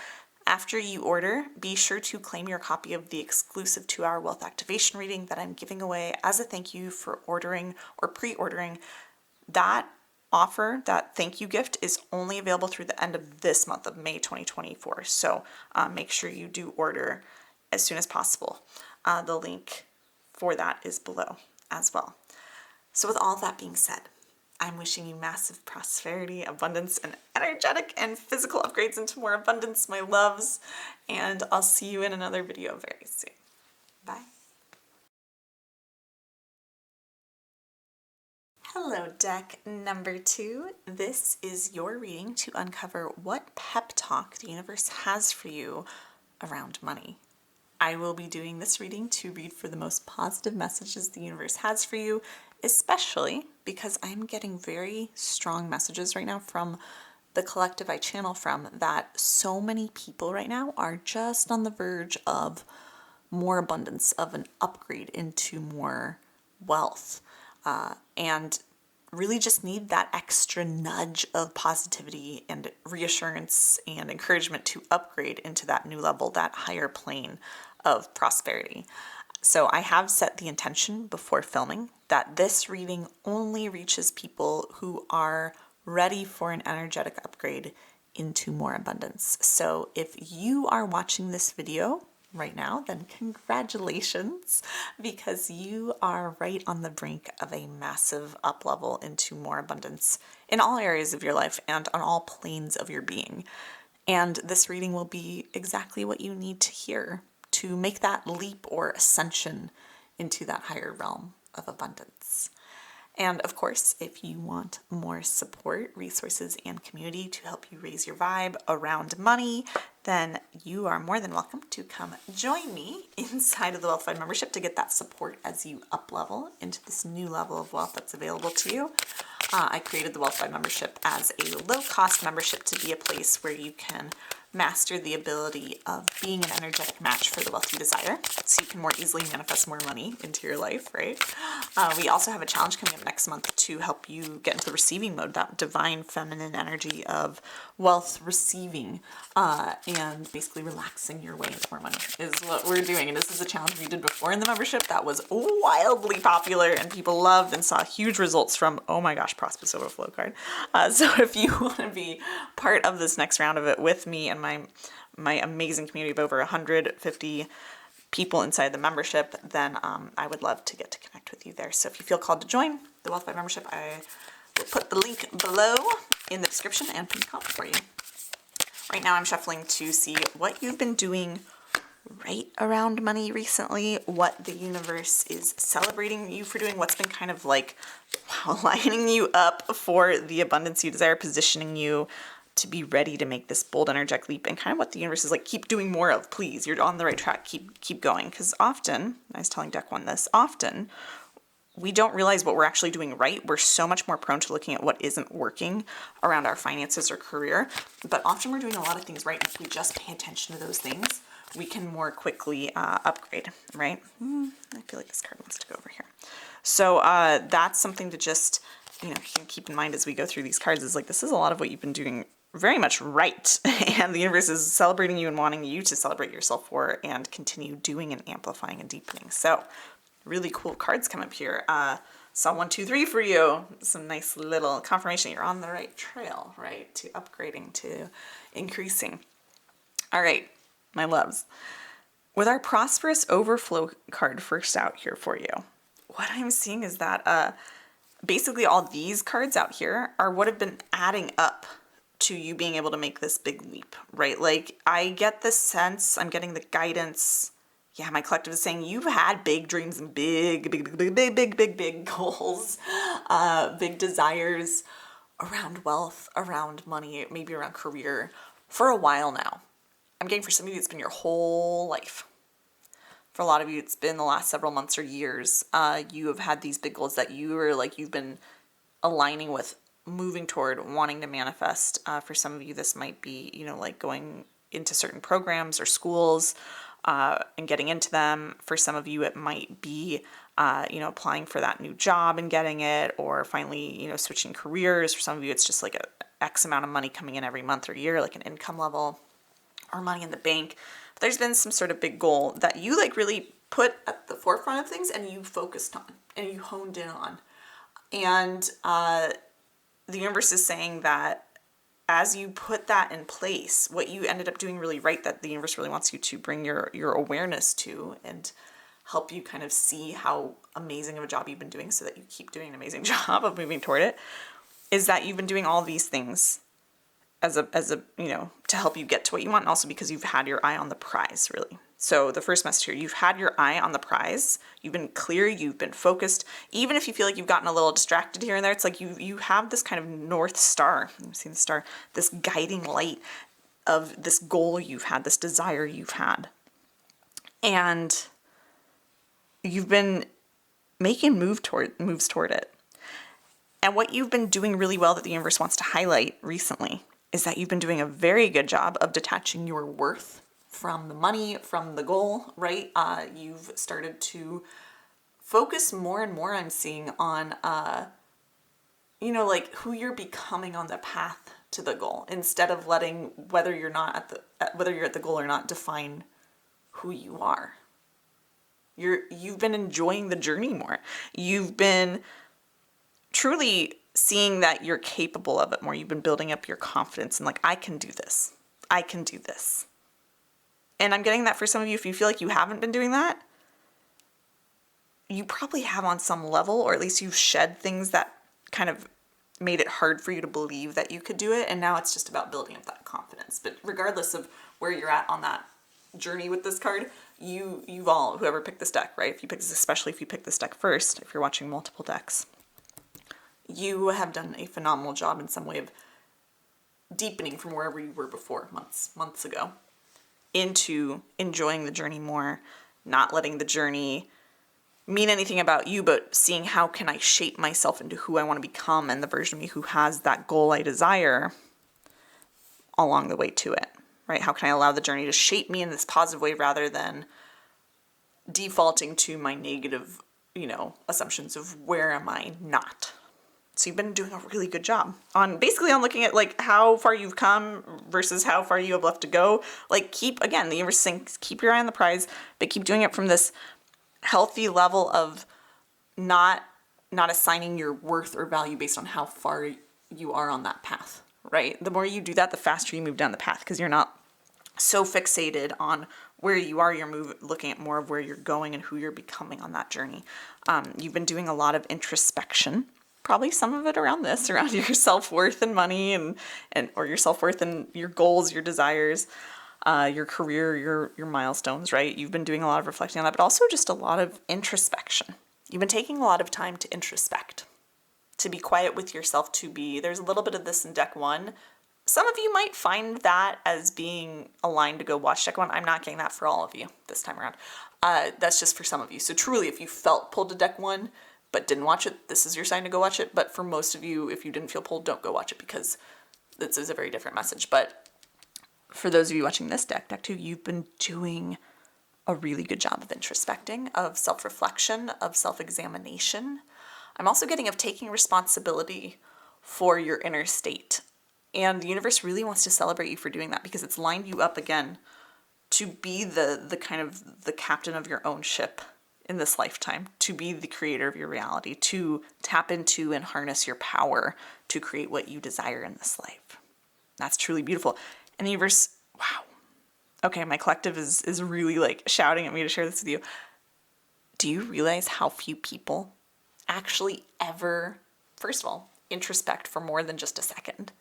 After you order, be sure to claim your copy of the exclusive 2-hour wealth activation reading that I'm giving away as a thank you for ordering or pre-ordering. That offer, that thank you gift, is only available through the end of this month of May 2024. So make sure you do order as soon as possible. The link for that is below as well. So with all that being said, I'm wishing you massive prosperity, abundance, and energetic and physical upgrades into more abundance, my loves. And I'll see you in another video very soon. Bye. Hello, deck number 2. This is your reading to uncover what pep talk the universe has for you around money. I will be doing this reading to read for the most positive messages the universe has for you, especially because I'm getting very strong messages right now from the collective I channel from that so many people right now are just on the verge of more abundance, of an upgrade into more wealth, and really just need that extra nudge of positivity and reassurance and encouragement to upgrade into that new level, that higher plane of prosperity. So I have set the intention before filming that this reading only reaches people who are ready for an energetic upgrade into more abundance. So if you are watching this video right now, then congratulations, because you are right on the brink of a massive up level into more abundance in all areas of your life and on all planes of your being. And this reading will be exactly what you need to hear to make that leap or ascension into that higher realm of abundance. And of course, if you want more support, resources, and community to help you raise your vibe around money, then you are more than welcome to come join me inside of the Wealthified membership to get that support as you up level into this new level of wealth that's available to you. I created the Wealthified membership as a low-cost membership to be a place where you can master the ability of being an energetic match for the wealth you desire, so you can more easily manifest more money into your life, right? We also have a challenge coming up next month to help you get into the receiving mode, that divine feminine energy of wealth receiving, and basically relaxing your way into more money is what we're doing. And this is a challenge we did before in the membership that was wildly popular and people loved and saw huge results from. Oh my gosh, Prosperous Overflow card. So if you want to be part of this next round of it with me and my amazing community of over 150 people inside the membership, then I would love to get to connect with you there. So if you feel called to join the Wealth by Membership, I will put the link below in the description and pinned comment for you. Right now I'm shuffling to see what you've been doing right around money recently, what the universe is celebrating you for doing, what's been kind of like lining you up for the abundance you desire, positioning you to be ready to make this bold energetic leap, and kind of what the universe is like, keep doing more of, please, you're on the right track, keep going. Because often, I was telling Deck One this, often we don't realize what we're actually doing right. We're so much more prone to looking at what isn't working around our finances or career, but often we're doing a lot of things right. If we just pay attention to those things, we can more quickly upgrade, right? I feel like this card wants to go over here. So that's something to just, keep in mind as we go through these cards, is like, this is a lot of what you've been doing very much right. And the universe is celebrating you and wanting you to celebrate yourself for and continue doing and amplifying and deepening. So really cool cards come up here. Saw 1, 2, 3 for you. Some nice little confirmation you're on the right trail, right? To upgrading, to increasing. All right, my loves. With our Prosperous Overflow card first out here for you, what I'm seeing is that basically all these cards out here are what have been adding up to you being able to make this big leap, right? Like, I get the sense, I'm getting the guidance. Yeah, my collective is saying you've had big dreams and big goals, big desires around wealth, around money, maybe around career for a while now. I'm getting for some of you, it's been your whole life. For a lot of you, it's been the last several months or years. You have had these big goals that you've been aligning with, moving toward, wanting to manifest. For some of you, this might be, like going into certain programs or schools, and getting into them. For some of you, it might be, applying for that new job and getting it, or finally, switching careers. For some of you, it's just like a X amount of money coming in every month or year, like an income level or money in the bank. But there's been some sort of big goal that you like really put at the forefront of things and you focused on and you honed in on. And the universe is saying that as you put that in place, what you ended up doing really right, that the universe really wants you to bring your awareness to and help you kind of see how amazing of a job you've been doing so that you keep doing an amazing job of moving toward it, is that you've been doing all these things as a to help you get to what you want, and also because you've had your eye on the prize, really. So the first message here, you've had your eye on the prize, you've been clear, you've been focused. Even if you feel like you've gotten a little distracted here and there, it's like you have this kind of North Star, you see the star, this guiding light of this goal you've had, this desire you've had. And you've been making moves toward it. And what you've been doing really well that the universe wants to highlight recently is that you've been doing a very good job of detaching your worth from the money, from the goal, right? You've started to focus more and more, I'm seeing, on, like who you're becoming on the path to the goal, instead of letting whether you're at the goal or not define who you are. You've been enjoying the journey more. You've been truly seeing that you're capable of it more. You've been building up your confidence and like, I can do this. I can do this. And I'm getting that for some of you, if you feel like you haven't been doing that, you probably have on some level, or at least you've shed things that kind of made it hard for you to believe that you could do it. And now it's just about building up that confidence. But regardless of where you're at on that journey with this card, you've all, whoever picked this deck, right? Especially if you pick this deck first, if you're watching multiple decks, you have done a phenomenal job in some way of deepening from wherever you were before, months ago, into enjoying the journey more, not letting the journey mean anything about you, but seeing how can I shape myself into who I want to become and the version of me who has that goal I desire along the way to it, right? How can I allow the journey to shape me in this positive way rather than defaulting to my negative, assumptions of where am I not. So you've been doing a really good job on looking at like how far you've come versus how far you have left to go. Like the universe saying, keep your eye on the prize, but keep doing it from this healthy level of not assigning your worth or value based on how far you are on that path, right? The more you do that, the faster you move down the path, because you're not so fixated on where you are, you're looking at more of where you're going and who you're becoming on that journey. You've been doing a lot of introspection, probably some of it around your self-worth and money and or your self-worth and your goals, your desires, your career, your milestones, right? You've been doing a lot of reflecting on that, but also just a lot of introspection. You've been taking a lot of time to introspect, to be quiet with yourself, there's a little bit of this in deck one. Some of you might find that as being aligned to go watch deck one. I'm not getting that for all of you this time around. That's just for some of you. So truly, if you felt pulled to deck one, but didn't watch it, this is your sign to go watch it. But for most of you, if you didn't feel pulled, don't go watch it, because this is a very different message. But for those of you watching this deck 2, you've been doing a really good job of introspecting, of self-reflection, of self-examination. I'm also getting of taking responsibility for your inner state. And the universe really wants to celebrate you for doing that, because it's lined you up again to be the kind of the captain of your own ship in this lifetime, to be the creator of your reality, to tap into and harness your power to create what you desire in this life. That's truly beautiful. And the universe, wow. Okay, my collective is really like shouting at me to share this with you. Do you realize how few people actually ever, first of all, introspect for more than just a second?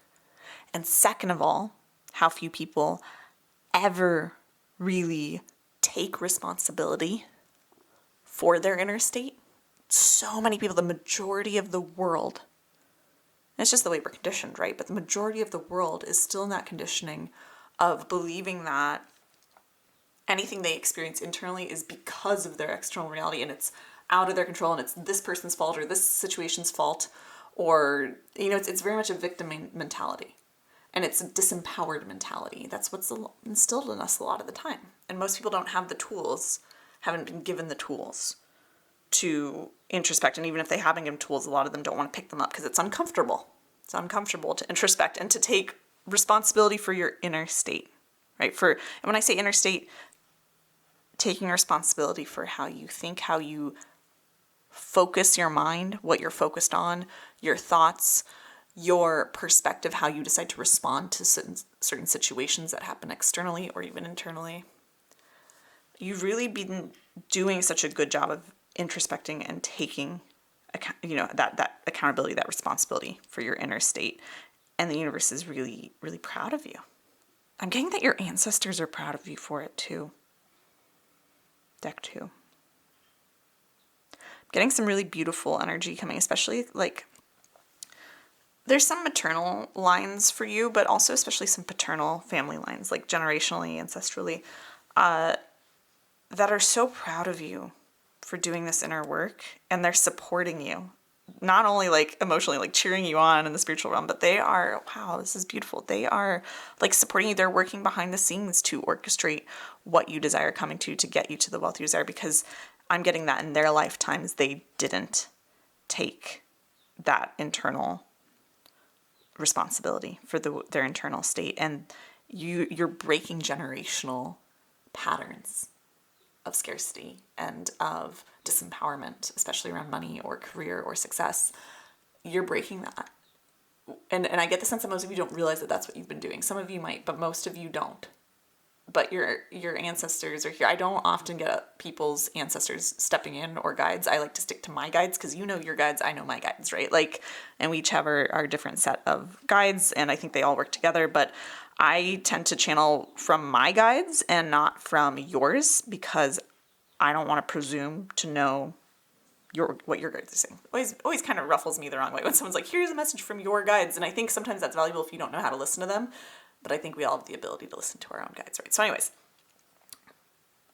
And second of all, how few people ever really take responsibility for their inner state? So many people, the majority of the world, and it's just the way we're conditioned, right? But the majority of the world is still in that conditioning of believing that anything they experience internally is because of their external reality, and it's out of their control, and it's this person's fault or this situation's fault, or, it's very much a victim mentality. And it's a disempowered mentality. That's what's instilled in us a lot of the time. And most people don't have the tools, haven't been given the tools to introspect. And even if they have been given tools, a lot of them don't want to pick them up because it's uncomfortable. It's uncomfortable to introspect and to take responsibility for your inner state, right? And when I say inner state, taking responsibility for how you think, how you focus your mind, what you're focused on, your thoughts, your perspective, how you decide to respond to certain situations that happen externally or even internally. You've really been doing such a good job of introspecting and taking that accountability, that responsibility for your inner state. And the universe is really, really proud of you. I'm getting that your ancestors are proud of you for it too. Deck 2. Getting some really beautiful energy coming, especially like there's some maternal lines for you, but also especially some paternal family lines, like generationally, ancestrally, that are so proud of you for doing this inner work, and they're supporting you. Not only like emotionally, like cheering you on in the spiritual realm, but they are, wow, this is beautiful. They are like supporting you. They're working behind the scenes to orchestrate what you desire coming to get you to the wealth you desire, because I'm getting that in their lifetimes, they didn't take that internal responsibility for their internal state. And you're breaking generational patterns of scarcity and of disempowerment, especially around money or career or success. You're breaking that. And I get the sense that most of you don't realize that that's what you've been doing. Some of you might, but most of you don't. But your ancestors are here. I don't often get people's ancestors stepping in or guides. I like to stick to my guides because you know your guides, I know my guides, right? Like, and we each have our different set of guides, and I think they all work together. But I tend to channel from my guides and not from yours because I don't want to presume to know what your guides are saying. Always kind of ruffles me the wrong way when someone's like, here's a message from your guides. And I think sometimes that's valuable if you don't know how to listen to them. But I think we all have the ability to listen to our own guides, right? So anyways,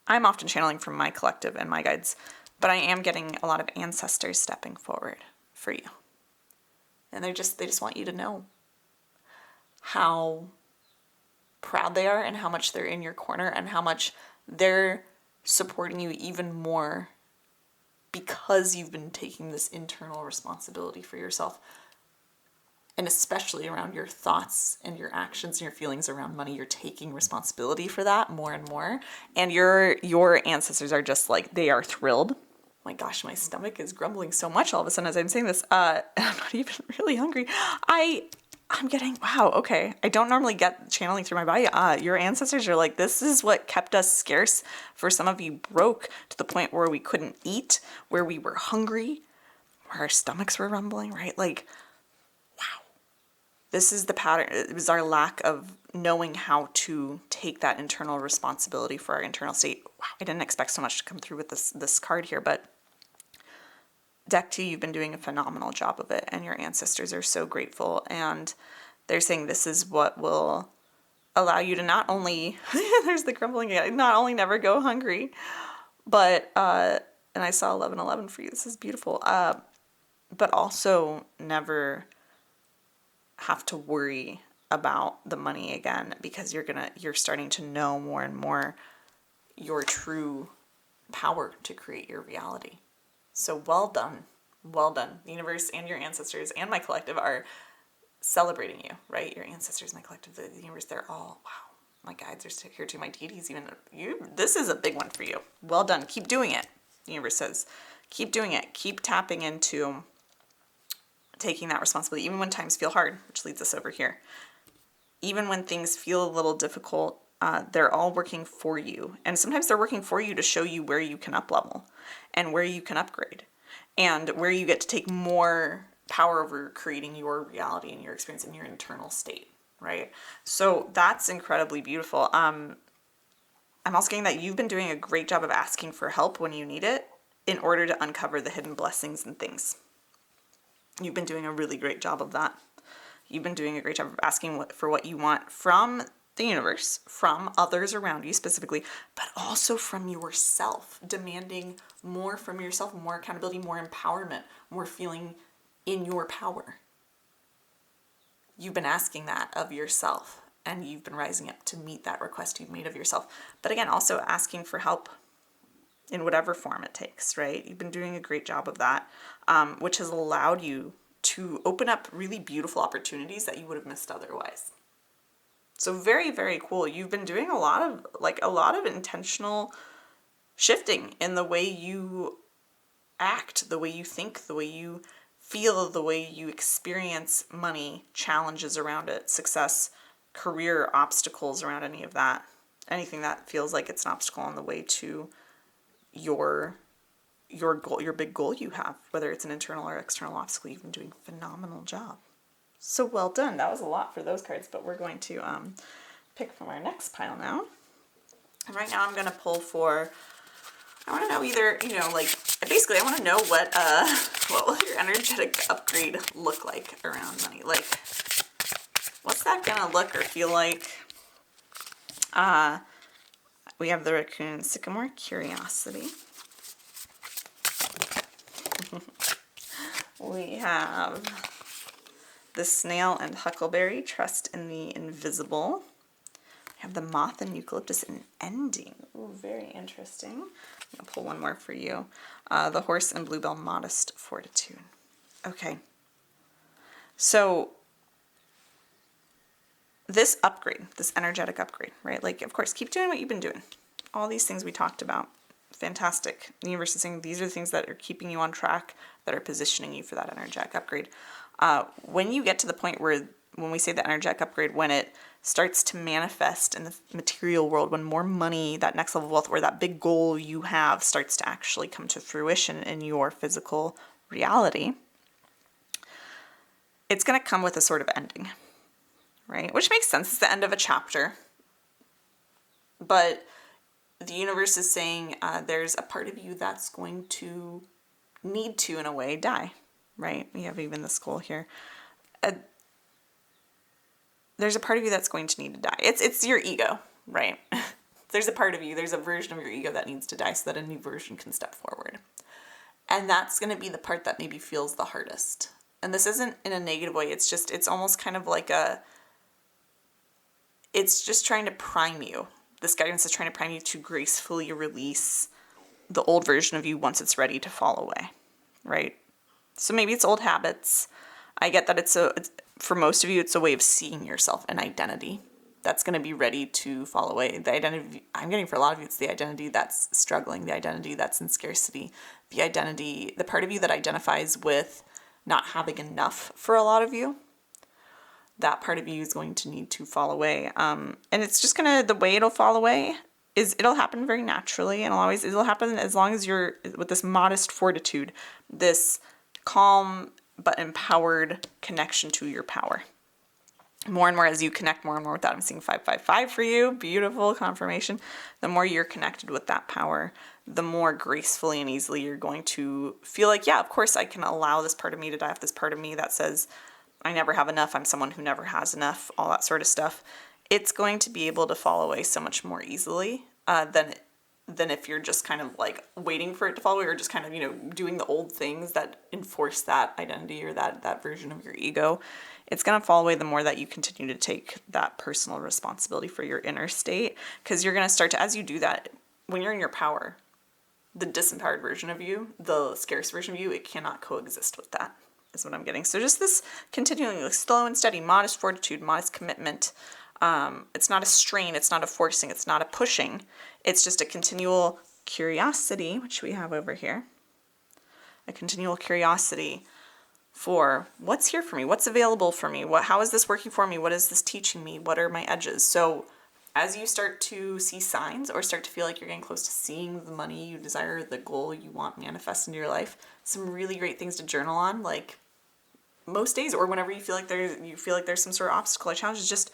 I'm often channeling from my collective and my guides, but I am getting a lot of ancestors stepping forward for you. And they just want you to know how proud they are and how much they're in your corner and how much they're supporting you even more because you've been taking this internal responsibility for yourself. And especially around your thoughts and your actions and your feelings around money, you're taking responsibility for that more and more. And your ancestors are just like, they are thrilled. My gosh, my stomach is grumbling so much all of a sudden as I'm saying this. I'm not even really hungry. I'm getting, wow, okay. I don't normally get channeling through my body. Your ancestors are like, this is what kept us scarce. For some of you, broke to the point where we couldn't eat, where we were hungry, where our stomachs were rumbling, right? Like, this is the pattern. It was our lack of knowing how to take that internal responsibility for our internal state. Wow, I didn't expect so much to come through with this card here, but Deck 2, you've been doing a phenomenal job of it, and your ancestors are so grateful, and they're saying this is what will allow you to not only, there's the grumbling again, not only never go hungry, but, and I saw 1111 for you, this is beautiful, but also never have to worry about the money again, because you're starting to know more and more your true power to create your reality. So well done. Well done. The universe and your ancestors and my collective are celebrating you, right? Your ancestors, my collective, the universe, they're all, wow, my guides are here too, my deities, even you. This is a big one for you. Well done. Keep doing it. The universe says, keep doing it. Keep tapping into taking that responsibility, even when times feel hard, which leads us over here. Even when things feel a little difficult, they're all working for you. And sometimes they're working for you to show you where you can up-level and where you can upgrade and where you get to take more power over creating your reality and your experience in your internal state, right? So that's incredibly beautiful. I'm also getting that you've been doing a great job of asking for help when you need it in order to uncover the hidden blessings and things. You've been doing a really great job of that. You've been doing a great job of asking for what you want from the universe, from others around you specifically, but also from yourself, demanding more from yourself, more accountability, more empowerment, more feeling in your power. you've been asking that of yourself, and you've been rising up to meet that request you've made of yourself. But again, also asking for help in whatever form it takes, right? You've been doing a great job of that, which has allowed you to open up really beautiful opportunities that you would have missed otherwise. So very, very cool. You've been doing a lot of intentional shifting in the way you act, the way you think, the way you feel, the way you experience money, challenges around it, success, career obstacles around any of that. Anything that feels like it's an obstacle on the way to your goal, your big goal you have, whether it's an internal or external obstacle. You've been doing a phenomenal job. So well done. That was a lot for those cards, but we're going to pick from our next pile now. And right now I'm going to pull for, I want to know either, basically I want to know what will your energetic upgrade look like around money? Like, what's that going to look or feel like? We have the Raccoon Sycamore, Curiosity. We have the Snail and Huckleberry, Trust in the Invisible. We have the Moth and Eucalyptus, an Ending. Ooh, very interesting. I'm going to pull one more for you. The Horse and Bluebell, Modest Fortitude. Okay. So this upgrade, this energetic upgrade, right? Like, of course, keep doing what you've been doing. All these things we talked about. Fantastic. The universe is saying these are the things that are keeping you on track, that are positioning you for that energetic upgrade. When you get to the point where, when we say the energetic upgrade, when it starts to manifest in the material world, when more money, that next level of wealth, or that big goal you have starts to actually come to fruition in your physical reality, it's going to come with a sort of ending, right? Which makes sense. It's the end of a chapter. But the universe is saying there's a part of you that's going to need to, in a way, die, right? We have even the skull here. There's a part of you that's going to need to die. It's your ego, right? There's a part of you, there's a version of your ego that needs to die so that a new version can step forward. And that's going to be the part that maybe feels the hardest. And this isn't in a negative way. It's almost kind of like it's just trying to prime you. This guidance is trying to prime you to gracefully release the old version of you once it's ready to fall away, right? So maybe it's old habits. I get that it's for most of you, it's a way of seeing yourself, an identity that's going to be ready to fall away. The identity I'm getting for a lot of you, it's the identity that's struggling, the identity that's in scarcity, the identity, the part of you that identifies with not having enough for a lot of you. That part of you is going to need to fall away. And it's just the way it'll fall away is it'll happen very naturally, and it'll happen as long as you're with this modest fortitude, this calm but empowered connection to your power. More and more as you connect more and more with that, I'm seeing 555 for you, beautiful confirmation. The more you're connected with that power, the more gracefully and easily you're going to feel like, yeah, of course I can allow this part of me to die off, this part of me that says, I never have enough, I'm someone who never has enough, all that sort of stuff. It's going to be able to fall away so much more easily than if you're just kind of like waiting for it to fall away, or just kind of, doing the old things that enforce that identity or that version of your ego. It's going to fall away the more that you continue to take that personal responsibility for your inner state, because you're going to start to, as you do that, when you're in your power, the disempowered version of you, the scarce version of you, it cannot coexist with that, is what I'm getting. So just this continuing, like, slow and steady, modest fortitude, modest commitment. It's not a strain, it's not a forcing, it's not a pushing. It's just a continual curiosity, which we have over here. A continual curiosity for what's here for me, what's available for me, how is this working for me, what is this teaching me, what are my edges. So as you start to see signs or start to feel like you're getting close to seeing the money you desire, the goal you want manifest into your life, some really great things to journal on, like most days or whenever you feel like there's some sort of obstacle or challenge, is just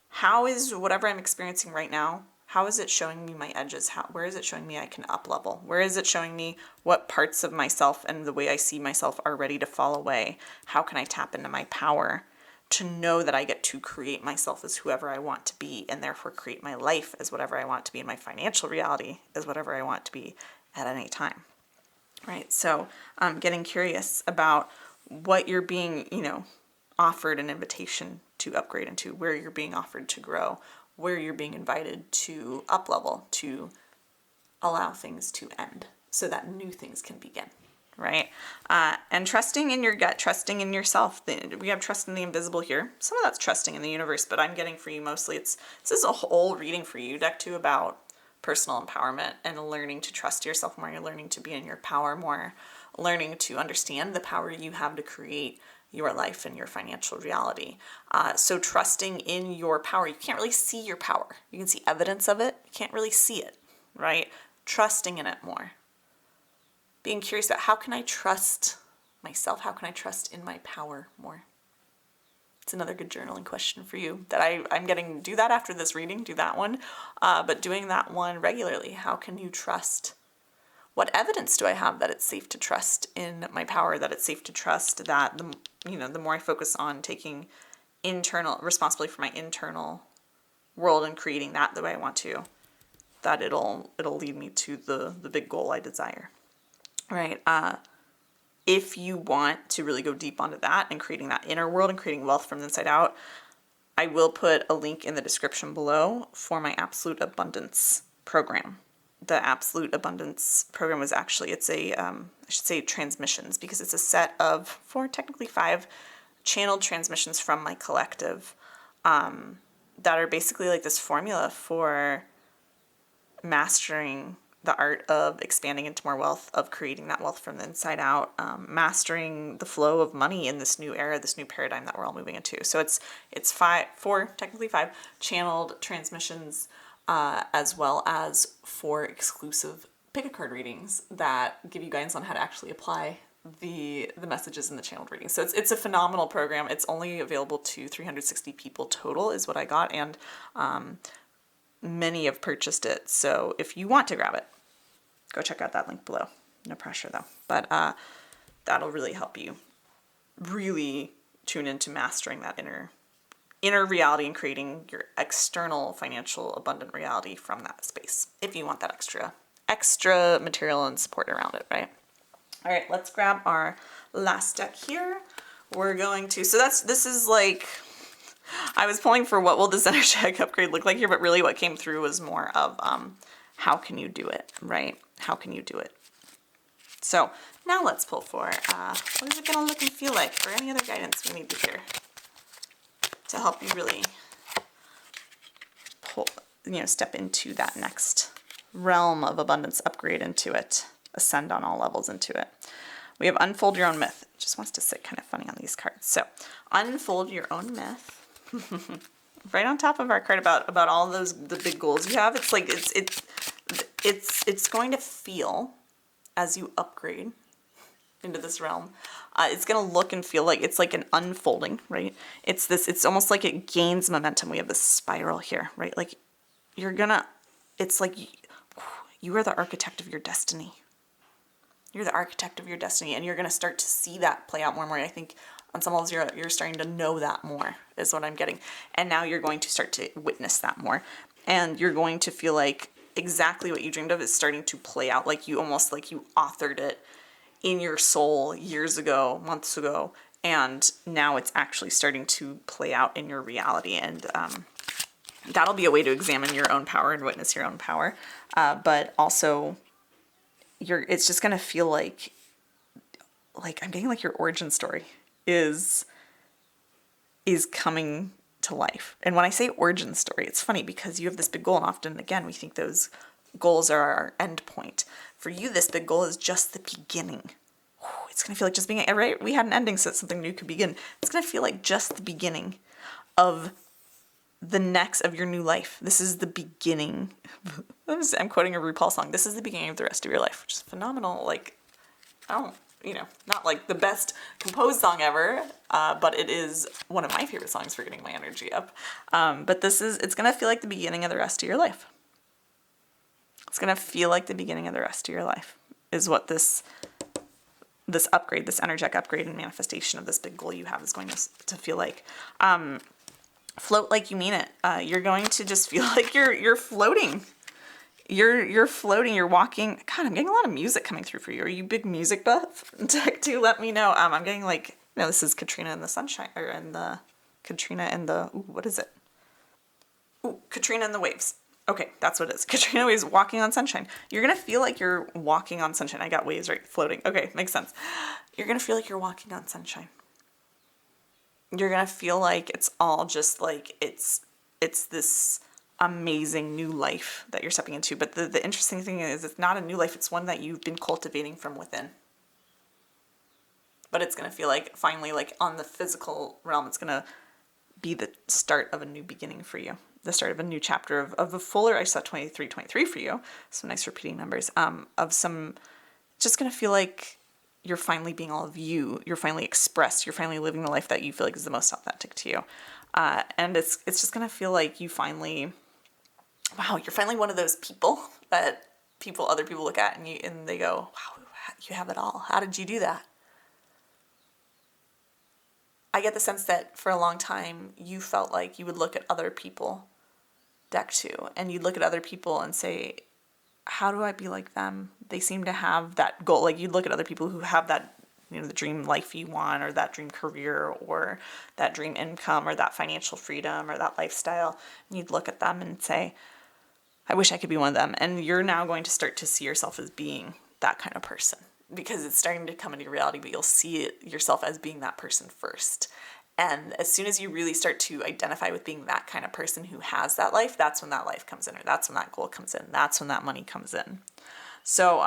how is whatever I'm experiencing right now, how is it showing me my edges? Where is it showing me I can up level? Where is it showing me what parts of myself and the way I see myself are ready to fall away? How can I tap into my power to know that I get to create myself as whoever I want to be, and therefore create my life as whatever I want to be, and my financial reality as whatever I want to be at any time, right? So getting curious about what you're being, offered an invitation to upgrade into, where you're being offered to grow, where you're being invited to up level, to allow things to end so that new things can begin, right? And trusting in your gut, trusting in yourself. We have trust in the invisible here. Some of that's trusting in the universe, but I'm getting for you mostly, this is a whole reading for you, deck 2, about personal empowerment and learning to trust yourself more. You're learning to be in your power more, learning to understand the power you have to create your life and your financial reality. So trusting in your power. You can't really see your power. You can see evidence of it. You can't really see it, right? Trusting in it more. Being curious about, how can I trust myself? How can I trust in my power more? It's another good journaling question for you that I'm getting. Do that after this reading, do that one. But doing that one regularly, how can you trust? What evidence do I have that it's safe to trust in my power, that it's safe to trust that the more I focus on taking internal responsibility for my internal world and creating that the way I want to, that it'll lead me to the big goal I desire. Right? If you want to really go deep onto that and creating that inner world and creating wealth from the inside out, I will put a link in the description below for my Absolute Abundance program. The Absolute Abundance program is actually, it's a, I should say transmissions, because it's a set of technically 5 channeled transmissions from my collective that are basically like this formula for mastering the art of expanding into more wealth, of creating that wealth from the inside out, mastering the flow of money in this new era, this new paradigm that we're all moving into. So it's technically 5 channeled transmissions, as well as 4 exclusive pick-a-card readings that give you guidance on how to actually apply the messages in the channeled readings. So it's a phenomenal program. It's only available to 360 people total is what I got, and many have purchased it. So if you want to grab it, go check out that link below. No pressure though. But that'll really help you really tune into mastering that inner reality and creating your external financial abundant reality from that space, if you want that extra material and support around it, right? All right, let's grab our last deck here. We're going to, this is like, I was pulling for what will this energetic upgrade look like here, but really what came through was more of how can you do it, right? How can you do it? So now let's pull for what is it going to look and feel like, or any other guidance we need to hear to help you really pull, step into that next realm of abundance, upgrade into it, ascend on all levels into it. We have unfold your own myth. It just wants to sit kind of funny on these cards. So unfold your own myth. Right on top of our card about all the big goals you have. It's like it's going to feel, as you upgrade into this realm, it's going to look and feel like it's like an unfolding, right? It's almost like it gains momentum. We have this spiral here, right? Like it's like you are the architect of your destiny. You're the architect of your destiny, and you're going to start to see that play out more and more. I think on some levels you're starting to know that more, is what I'm getting. And now you're going to start to witness that more. And you're going to feel like exactly what you dreamed of is starting to play out, like you authored it in your soul years ago, months ago, and now it's actually starting to play out in your reality. And that'll be a way to examine your own power and witness your own power. But also, it's just going to feel like I'm getting like your origin story is coming to life. And when I say origin story, it's funny because you have this big goal, and often, again, we think those goals are our end point. For you, this big goal is just the beginning. It's going to feel like just being, right? We had an ending so that something new could begin. It's going to feel like just the beginning of of your new life. This is the beginning. I'm quoting a RuPaul song. This is the beginning of the rest of your life, which is phenomenal. Like, not like the best composed song ever, but it is one of my favorite songs for getting my energy up. But it's going to feel like the beginning of the rest of your life. It's going to feel like the beginning of the rest of your life is what this upgrade, this energetic upgrade and manifestation of this big goal you have is going to feel like. Float like you mean it. You're going to just feel like you're floating. You're floating, you're walking. God, I'm getting a lot of music coming through for you. Are you big music buff? Deck 2, let me know. I'm getting like No, this is Katrina and the Sunshine, or in the Katrina and the, ooh, what is it? Ooh, Katrina and the Waves. Okay, that's what it is. Katrina Waves walking on sunshine. You're going to feel like you're walking on sunshine. I got waves right, floating. Okay, makes sense. You're going to feel like you're walking on sunshine. You're going to feel like it's all just like it's this amazing new life that you're stepping into. But the interesting thing is it's not a new life. It's one that you've been cultivating from within. But it's going to feel like finally, like on the physical realm, it's going to be the start of a new beginning for you. The start of a new chapter of a fuller, I saw 23 for you. Some nice repeating numbers. Of some, just going to feel like you're finally being all of you. You're finally expressed. You're finally living the life that you feel like is the most authentic to you. And it's just going to feel like you finally, wow, you're finally one of those people that other people look at and they go, wow, you have it all. How did you do that? I get the sense that for a long time you felt like you would look at other people, deck 2, and you'd look at other people and say, how do I be like them? They seem to have that goal. Like you'd look at other people who have that, the dream life you want, or that dream career, or that dream income, or that financial freedom, or that lifestyle. And you'd look at them and say, I wish I could be one of them. And you're now going to start to see yourself as being that kind of person, because it's starting to come into your reality, but you'll see it yourself as being that person first. And as soon as you really start to identify with being that kind of person who has that life, that's when that life comes in, or that's when that goal comes in. That's when that money comes in. So,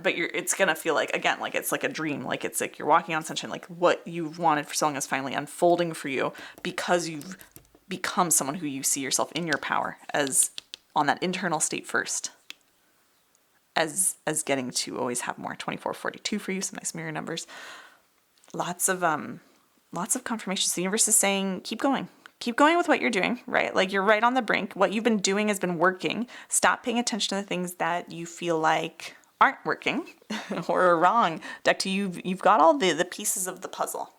but it's going to feel like, again, like it's like a dream. Like it's like you're walking on sunshine, like what you've wanted for so long is finally unfolding for you because you've become someone who you see yourself in your power as on that internal state first. As getting to always have more. 2442 for you, some nice mirror numbers. Lots of confirmations. The universe is saying, keep going with what you're doing, right? Like you're right on the brink. What you've been doing has been working. Stop paying attention to the things that you feel like aren't working or are wrong. Deck 2, you've got all the pieces of the puzzle.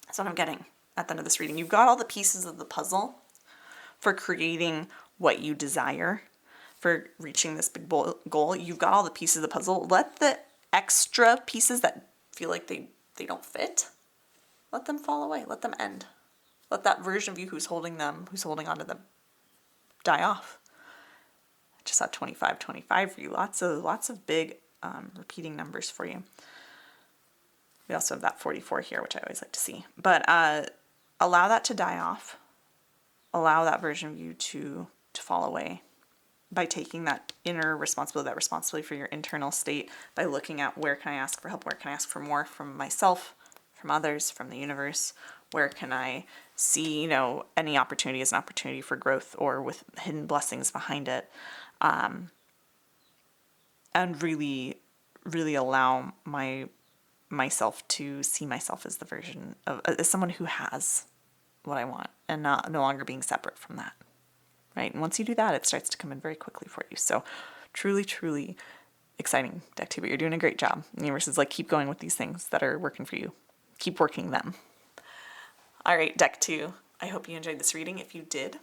That's what I'm getting at the end of this reading. You've got all the pieces of the puzzle for creating what you desire, for reaching this big goal. You've got all the pieces of the puzzle. Let the extra pieces that feel like they don't fit, let them fall away. Let them end. Let that version of you who's holding on to them, die off. I just saw 25 for you. Lots of big repeating numbers for you. We also have that 44 here, which I always like to see. But allow that to die off. Allow that version of you to fall away by taking that inner responsibility, that responsibility for your internal state, by looking at where can I ask for help, where can I ask for more from myself, from others, from the universe, where can I see, any opportunity as an opportunity for growth or with hidden blessings behind it, and really, really allow myself to see myself as the version of, as someone who has what I want and no longer being separate from that. Right? And once you do that, it starts to come in very quickly for you. So truly, truly exciting, Deck 2, but you're doing a great job. The universe is like, keep going with these things that are working for you. Keep working them. All right, Deck 2, I hope you enjoyed this reading. If you did,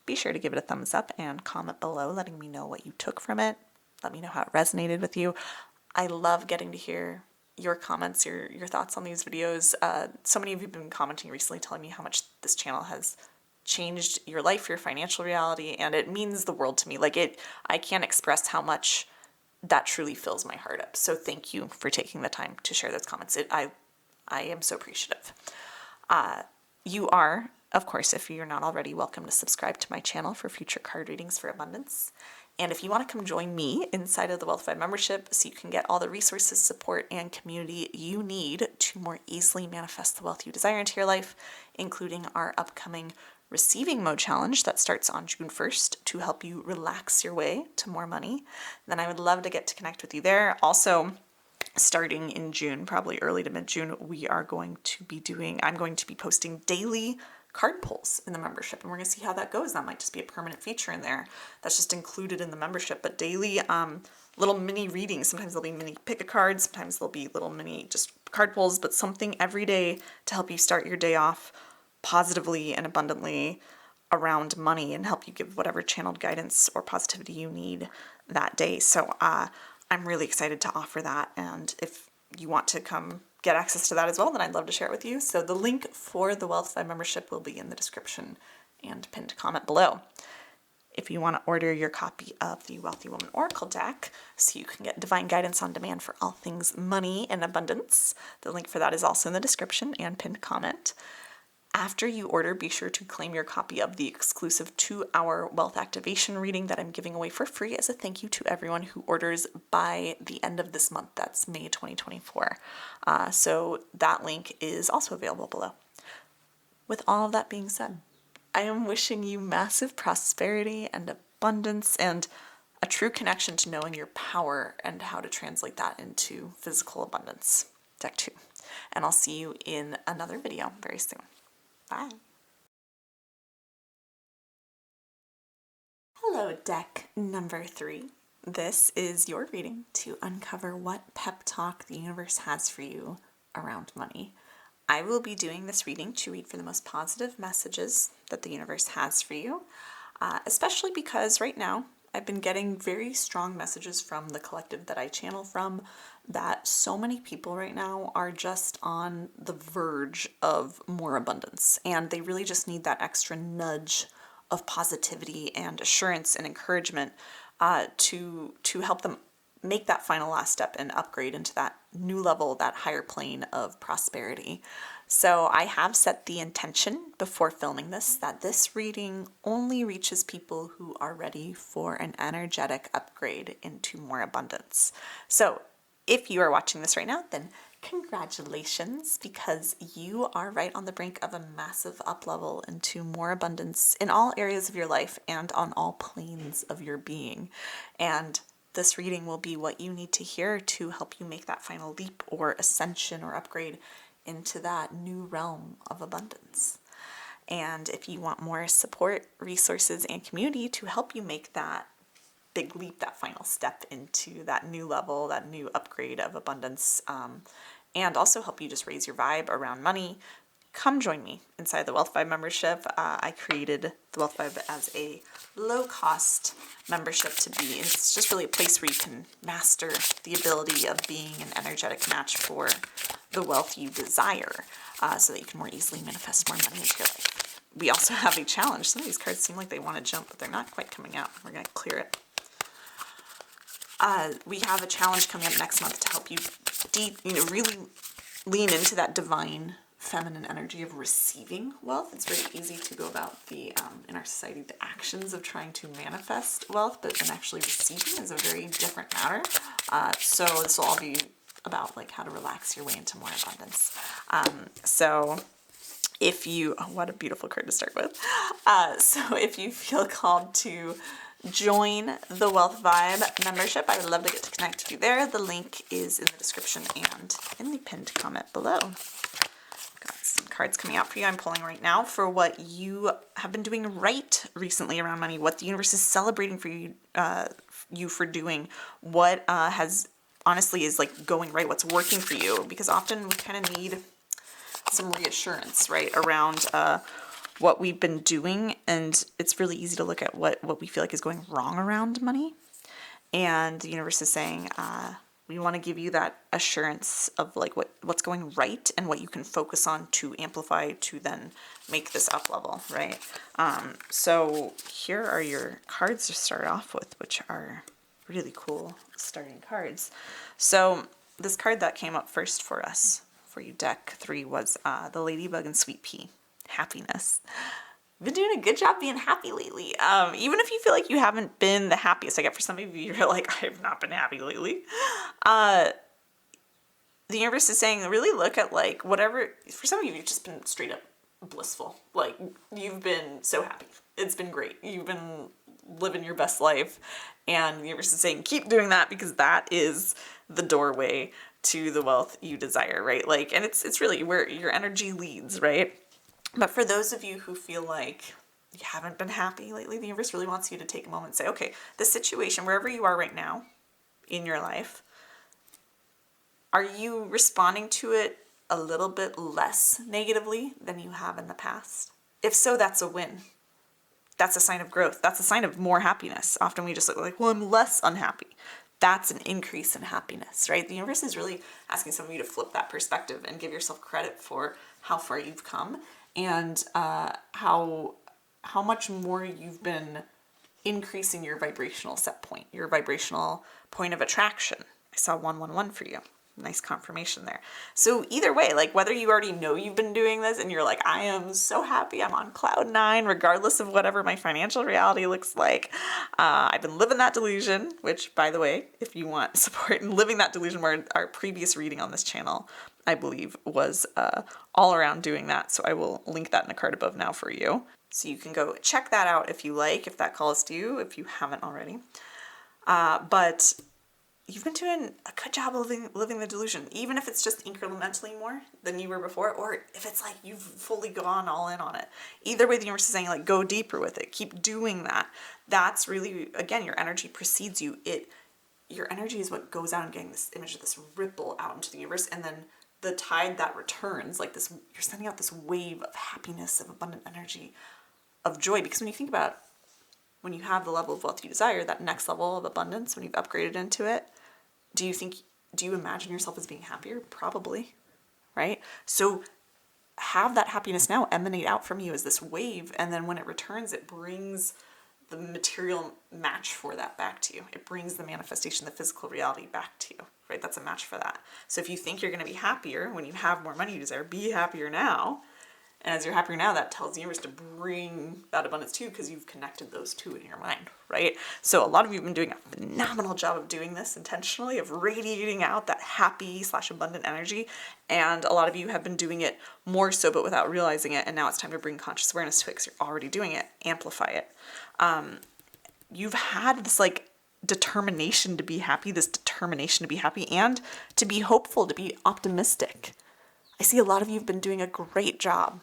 be sure to give it a thumbs up and comment below, letting me know what you took from it. Let me know how it resonated with you. I love getting to hear your comments, your thoughts on these videos. So many of you have been commenting recently, telling me how much this channel has changed your life, your financial reality, and it means the world to me. I can't express how much that truly fills my heart up. So thank you for taking the time to share those comments. I am so appreciative. You are, of course, if you're not already, welcome to subscribe to my channel for future card readings for abundance. And if you want to come join me inside of the Wealthified membership so you can get all the resources, support, and community you need to more easily manifest the wealth you desire into your life, including our upcoming Receiving Mode Challenge that starts on June 1st to help you relax your way to more money, then I would love to get to connect with you there. Also, starting in June, probably early to mid-June, I'm going to be posting daily card pulls in the membership, and we're going to see how that goes. That might just be a permanent feature in there that's just included in the membership, but daily little mini readings. Sometimes there'll be mini pick-a-cards, sometimes there'll be little mini just card pulls, but something every day to help you start your day off positively and abundantly around money and help you give whatever channeled guidance or positivity you need that day. So I'm really excited to offer that. And if you want to come get access to that as well, then I'd love to share it with you. So the link for the Wealth Vibe membership will be in the description and pinned comment below. If you want to order your copy of the Wealthy Woman Oracle deck so you can get divine guidance on demand for all things money and abundance, the link for that is also in the description and pinned comment. After you order, be sure to claim your copy of the exclusive 2-hour wealth activation reading that I'm giving away for free as a thank you to everyone who orders by the end of this month. That's May 2024. So that link is also available below. With all of that being said, I am wishing you massive prosperity and abundance and a true connection to knowing your power and how to translate that into physical abundance. Deck 2. And I'll see you in another video very soon. Bye. Hello, deck number 3. This is your reading to uncover what pep talk the universe has for you around money. I will be doing this reading to read for the most positive messages that the universe has for you, especially because right now I've been getting very strong messages from the collective that I channel from that so many people right now are just on the verge of more abundance, and they really just need that extra nudge of positivity and assurance and encouragement to help them make that final last step and upgrade into that new level, that higher plane of prosperity. So I have set the intention before filming this that this reading only reaches people who are ready for an energetic upgrade into more abundance. So if you are watching this right now, then congratulations, because you are right on the brink of a massive up level into more abundance in all areas of your life and on all planes of your being. And this reading will be what you need to hear to help you make that final leap or ascension or upgrade into that new realm of abundance. And if you want more support, resources, and community to help you make that big leap, that final step into that new level, that new upgrade of abundance, and also help you just raise your vibe around money, come join me inside the Wealth Vibe membership. I created the Wealth Vibe as a low-cost membership to be. It's just really a place where you can master the ability of being an energetic match for the wealth you desire, so that you can more easily manifest more money into your life. We also have a challenge. Some of these cards seem like they want to jump, but they're not quite coming out. We're going to clear it. We have a challenge coming up next month to help you really lean into that divine feminine energy of receiving wealth. It's very easy to go about the in our society the actions of trying to manifest wealth, but then actually receiving is a very different matter. So this will all be about like how to relax your way into more abundance. So if you, oh, what a beautiful card to start with. So if you feel called to join the Wealth Vibe membership, I would love to get to connect with you there. The link is in the description and in the pinned comment below. Got some cards coming out for you. I'm pulling right now for what you have been doing right recently around money, what the universe is celebrating for you, you for doing, what has honestly is like going right, what's working for you, because often we kind of need some reassurance, right, around what we've been doing, and it's really easy to look at what we feel like is going wrong around money, and the universe is saying, we want to give you that assurance of like what's going right and what you can focus on to amplify to then make this up level, right? So here are your cards to start off with, which are really cool starting cards. So this card that came up first for us, for you deck 3, was the Ladybug and Sweet Pea, happiness. Been doing a good job being happy lately. Even if you feel like you haven't been the happiest, I get for some of you, you're like, I have not been happy lately. The universe is saying, really look at like whatever, for some of you, you've just been straight up blissful. Like you've been so happy. It's been great. You've been living your best life. And the universe is saying, keep doing that, because that is the doorway to the wealth you desire, right? Like, and it's really where your energy leads, right? But for those of you who feel like you haven't been happy lately, the universe really wants you to take a moment and say, okay, the situation, wherever you are right now in your life, are you responding to it a little bit less negatively than you have in the past? If so, that's a win. That's a sign of growth. That's a sign of more happiness. Often we just look like, well, I'm less unhappy. that's an increase in happiness, right? The universe is really asking some of you to flip that perspective and give yourself credit for how far you've come and how much more you've been increasing your vibrational set point, your vibrational point of attraction. I saw 111 for you. Nice confirmation there. So either way, like whether you already know you've been doing this and you're like, I am so happy, I'm on cloud nine, regardless of whatever my financial reality looks like. I've been living that delusion, which by the way, if you want support in living that delusion, where our previous reading on this channel, I believe, was all around doing that. So I will link that in a card above now for you. So you can go check that out if you like, if that calls to you, if you haven't already. But you've been doing a good job of living the delusion, even if it's just incrementally more than you were before, or if it's like you've fully gone all in on it. Either way, the universe is saying, like, go deeper with it. Keep doing that. That's really, again, your energy precedes you. Your energy is what goes out and getting this image of this ripple out into the universe, and then the tide that returns, like this, you're sending out this wave of happiness, of abundant energy, of joy. Because when you think about when you have the level of wealth you desire, that next level of abundance, when you've upgraded into it, do you imagine yourself as being happier? Probably, right? So have that happiness now emanate out from you as this wave, and then when it returns, it brings the material match for that back to you. It brings the manifestation, the physical reality back to you, right? That's a match for that. So if you think you're going to be happier when you have more money you desire, be happier now. And as you're happier now, that tells the universe to bring that abundance to you because you've connected those two in your mind, right? So a lot of you have been doing a phenomenal job of doing this intentionally, of radiating out that happy/abundant energy. And a lot of you have been doing it more so, but without realizing it. And now it's time to bring conscious awareness to it because you're already doing it. Amplify it. You've had this like determination to be happy, this determination to be happy and to be hopeful, to be optimistic. I see a lot of you have been doing a great job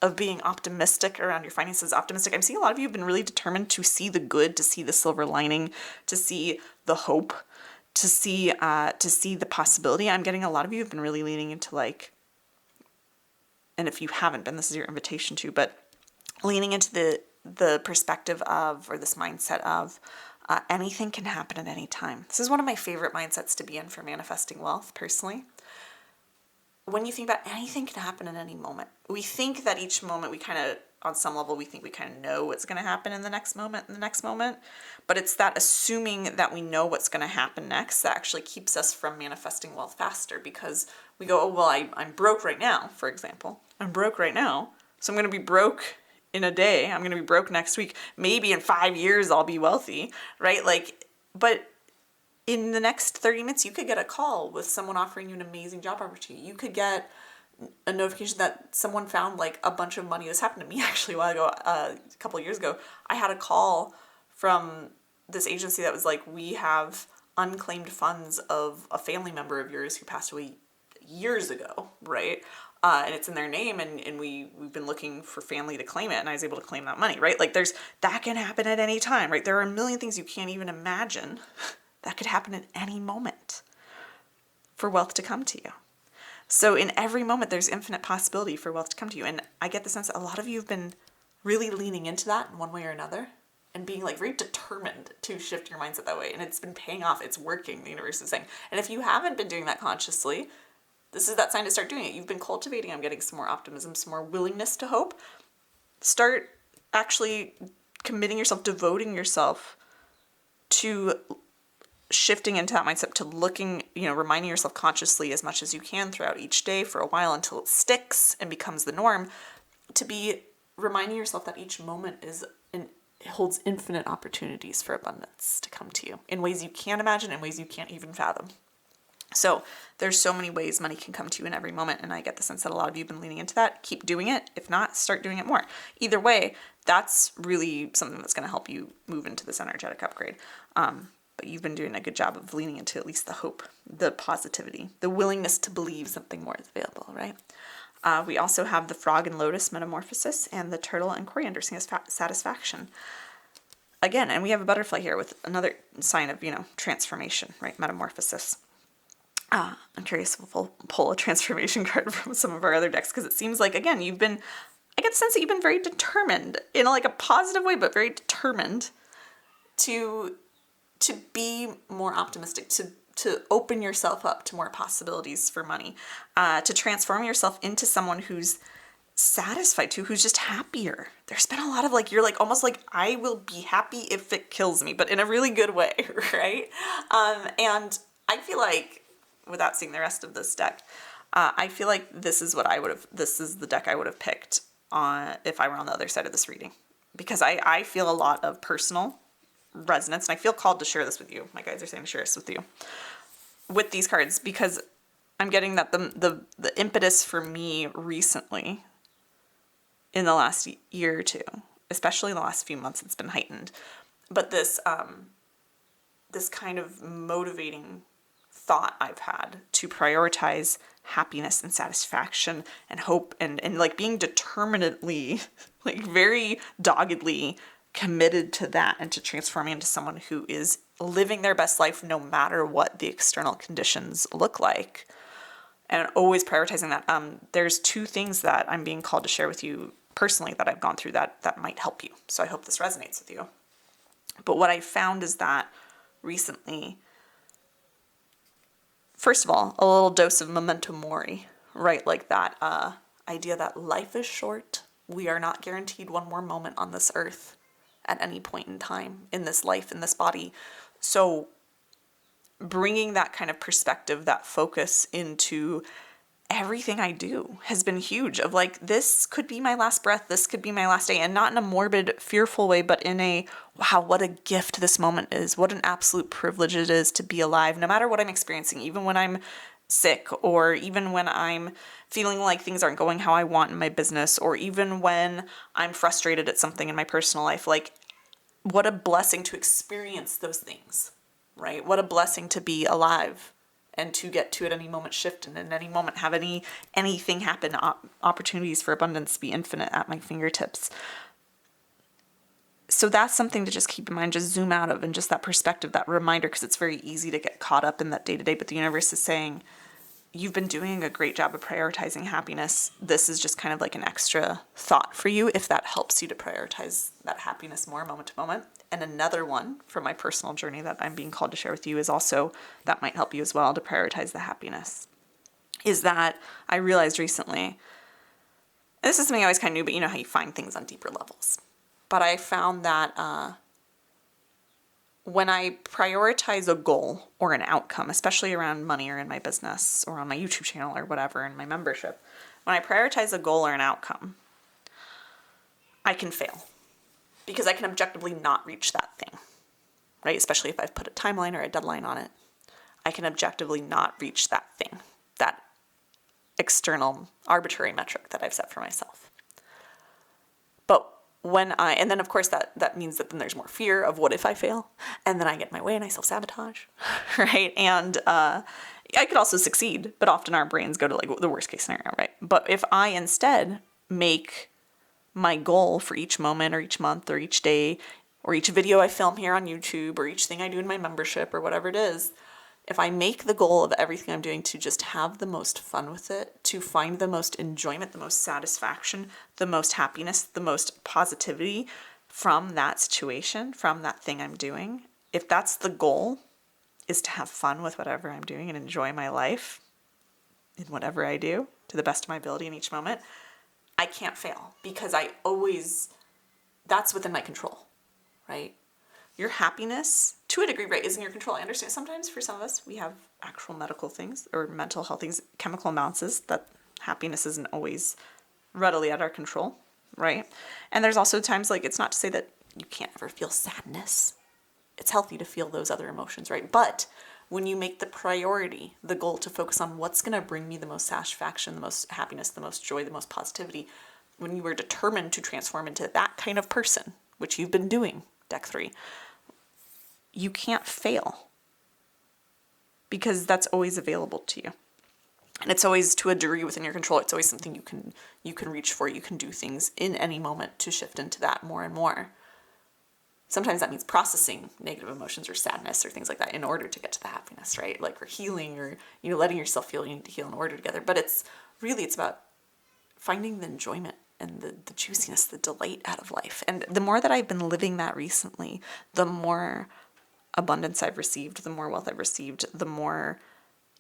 of being optimistic around your finances. Optimistic. I'm seeing a lot of you have been really determined to see the good, to see the silver lining, to see the hope, to see the possibility. I'm getting a lot of you have been really leaning into like, and if you haven't been, this is your invitation to, but leaning into the perspective of, or this mindset of, anything can happen at any time. This is one of my favorite mindsets to be in for manifesting wealth, personally. When you think about anything can happen at any moment, we think that each moment we kind of, on some level, we think we kind of know what's going to happen in the next moment, but it's that assuming that we know what's going to happen next that actually keeps us from manifesting wealth faster, because we go, oh, well, I'm broke right now, for example. I'm broke right now, so I'm going to be broke in a day. I'm going to be broke next week. Maybe in 5 years I'll be wealthy, right? Like, but in the next 30 minutes, you could get a call with someone offering you an amazing job opportunity. You could get a notification that someone found like a bunch of money. This happened to me actually a while ago, a couple of years ago. I had a call from this agency that was like, we have unclaimed funds of a family member of yours who passed away years ago, right? And it's in their name, and we've been looking for family to claim it, and I was able to claim that money, right? Like that can happen at any time, right? There are a million things you can't even imagine that could happen at any moment for wealth to come to you. So in every moment, there's infinite possibility for wealth to come to you. And I get the sense that a lot of you have been really leaning into that in one way or another and being like very determined to shift your mindset that way. And it's been paying off. It's working, the universe is saying. And if you haven't been doing that consciously, this is that sign to start doing it. You've been cultivating. I'm getting some more optimism, some more willingness to hope. Start actually committing yourself, devoting yourself to shifting into that mindset, to looking, reminding yourself consciously as much as you can throughout each day for a while until it sticks and becomes the norm, to be reminding yourself that each moment holds infinite opportunities for abundance to come to you in ways you can't imagine, in ways you can't even fathom. So there's so many ways money can come to you in every moment, and I get the sense that a lot of you have been leaning into that. Keep doing it. If not, start doing it more. Either way, that's really something that's going to help you move into this energetic upgrade. But you've been doing a good job of leaning into at least the hope, the positivity, the willingness to believe something more is available, right? We also have the frog and lotus metamorphosis and the turtle and coriander satisfaction. Again, and we have a butterfly here with another sign of, transformation, right? Metamorphosis. I'm curious if we'll pull a transformation card from some of our other decks, because it seems like, again, I get the sense that you've been very determined in like a positive way, but very determined to to be more optimistic, to open yourself up to more possibilities for money, to transform yourself into someone who's satisfied too, who's just happier. There's been a lot of like, you're like, almost like, I will be happy if it kills me, but in a really good way, right? And I feel like, without seeing the rest of this deck, I feel like this is the deck I would have picked if I were on the other side of this reading. Because I feel a lot of personal resonance, and I feel called to share this with you. My guides are saying to share this with you. With these cards, because I'm getting that the impetus for me recently, in the last year or two, especially in the last few months, it's been heightened. But this kind of motivating thought I've had to prioritize happiness and satisfaction and hope and like being determinedly, like very doggedly committed to that and to transforming into someone who is living their best life no matter what the external conditions look like. And always prioritizing that. There's two things that I'm being called to share with you personally that I've gone through that might help you. So I hope this resonates with you. But what I found is that recently, first of all, a little dose of memento mori, right? Like that idea that life is short. We are not guaranteed one more moment on this earth at any point in time in this life, in this body. So bringing that kind of perspective, that focus into everything I do has been huge. Of like, this could be my last breath, this could be my last day, and not in a morbid, fearful way, but in a, wow, what a gift this moment is. What an absolute privilege it is to be alive, no matter what I'm experiencing, even when I'm sick, or even when I'm feeling like things aren't going how I want in my business, or even when I'm frustrated at something in my personal life. Like, what a blessing to experience those things, right? What a blessing to be alive and to get to at any moment shift and at any moment have anything happen, opportunities for abundance be infinite at my fingertips. So that's something to just keep in mind, just zoom out of, and just that perspective, that reminder, because it's very easy to get caught up in that day-to-day, but the universe is saying, you've been doing a great job of prioritizing happiness. This is just kind of like an extra thought for you if that helps you to prioritize that happiness more moment to moment. And another one from my personal journey that I'm being called to share with you is also, that might help you as well to prioritize the happiness, is that I realized recently, and this is something I always kind of knew, but you know how you find things on deeper levels. But I found that when I prioritize a goal or an outcome, especially around money or in my business or on my YouTube channel or whatever, in my membership, when I prioritize a goal or an outcome, I can fail because I can objectively not reach that thing, right? Especially if I've put a timeline or a deadline on it, I can objectively not reach that thing, that external arbitrary metric that I've set for myself. But and then of course that means that then there's more fear of what if I fail, and then I get in my way and I self-sabotage, right? And I could also succeed, but often our brains go to like the worst case scenario, right? But if I instead make my goal for each moment or each month or each day or each video I film here on YouTube or each thing I do in my membership or whatever it is, if I make the goal of everything I'm doing to just have the most fun with it, to find the most enjoyment, the most satisfaction, the most happiness, the most positivity from that situation, from that thing I'm doing, if that's the goal, is to have fun with whatever I'm doing and enjoy my life in whatever I do to the best of my ability in each moment, I can't fail because that's within my control, right? Your happiness, to a degree, right, is in your control. I understand sometimes for some of us, we have actual medical things or mental health things, chemical imbalances, that happiness isn't always readily at our control, right? And there's also times, like, it's not to say that you can't ever feel sadness. It's healthy to feel those other emotions, right? But when you make the priority, the goal to focus on what's going to bring me the most satisfaction, the most happiness, the most joy, the most positivity, when you are determined to transform into that kind of person, which you've been doing, deck 3, you can't fail because that's always available to you. And it's always, to a degree, within your control. It's always something you can reach for. You can do things in any moment to shift into that more and more. Sometimes that means processing negative emotions or sadness or things like that in order to get to the happiness, right? Like, or healing, or, letting yourself feel you need to heal in order together. But it's about finding the enjoyment and the juiciness, the delight out of life. And the more that I've been living that recently, the more abundance I've received, the more wealth I've received, the more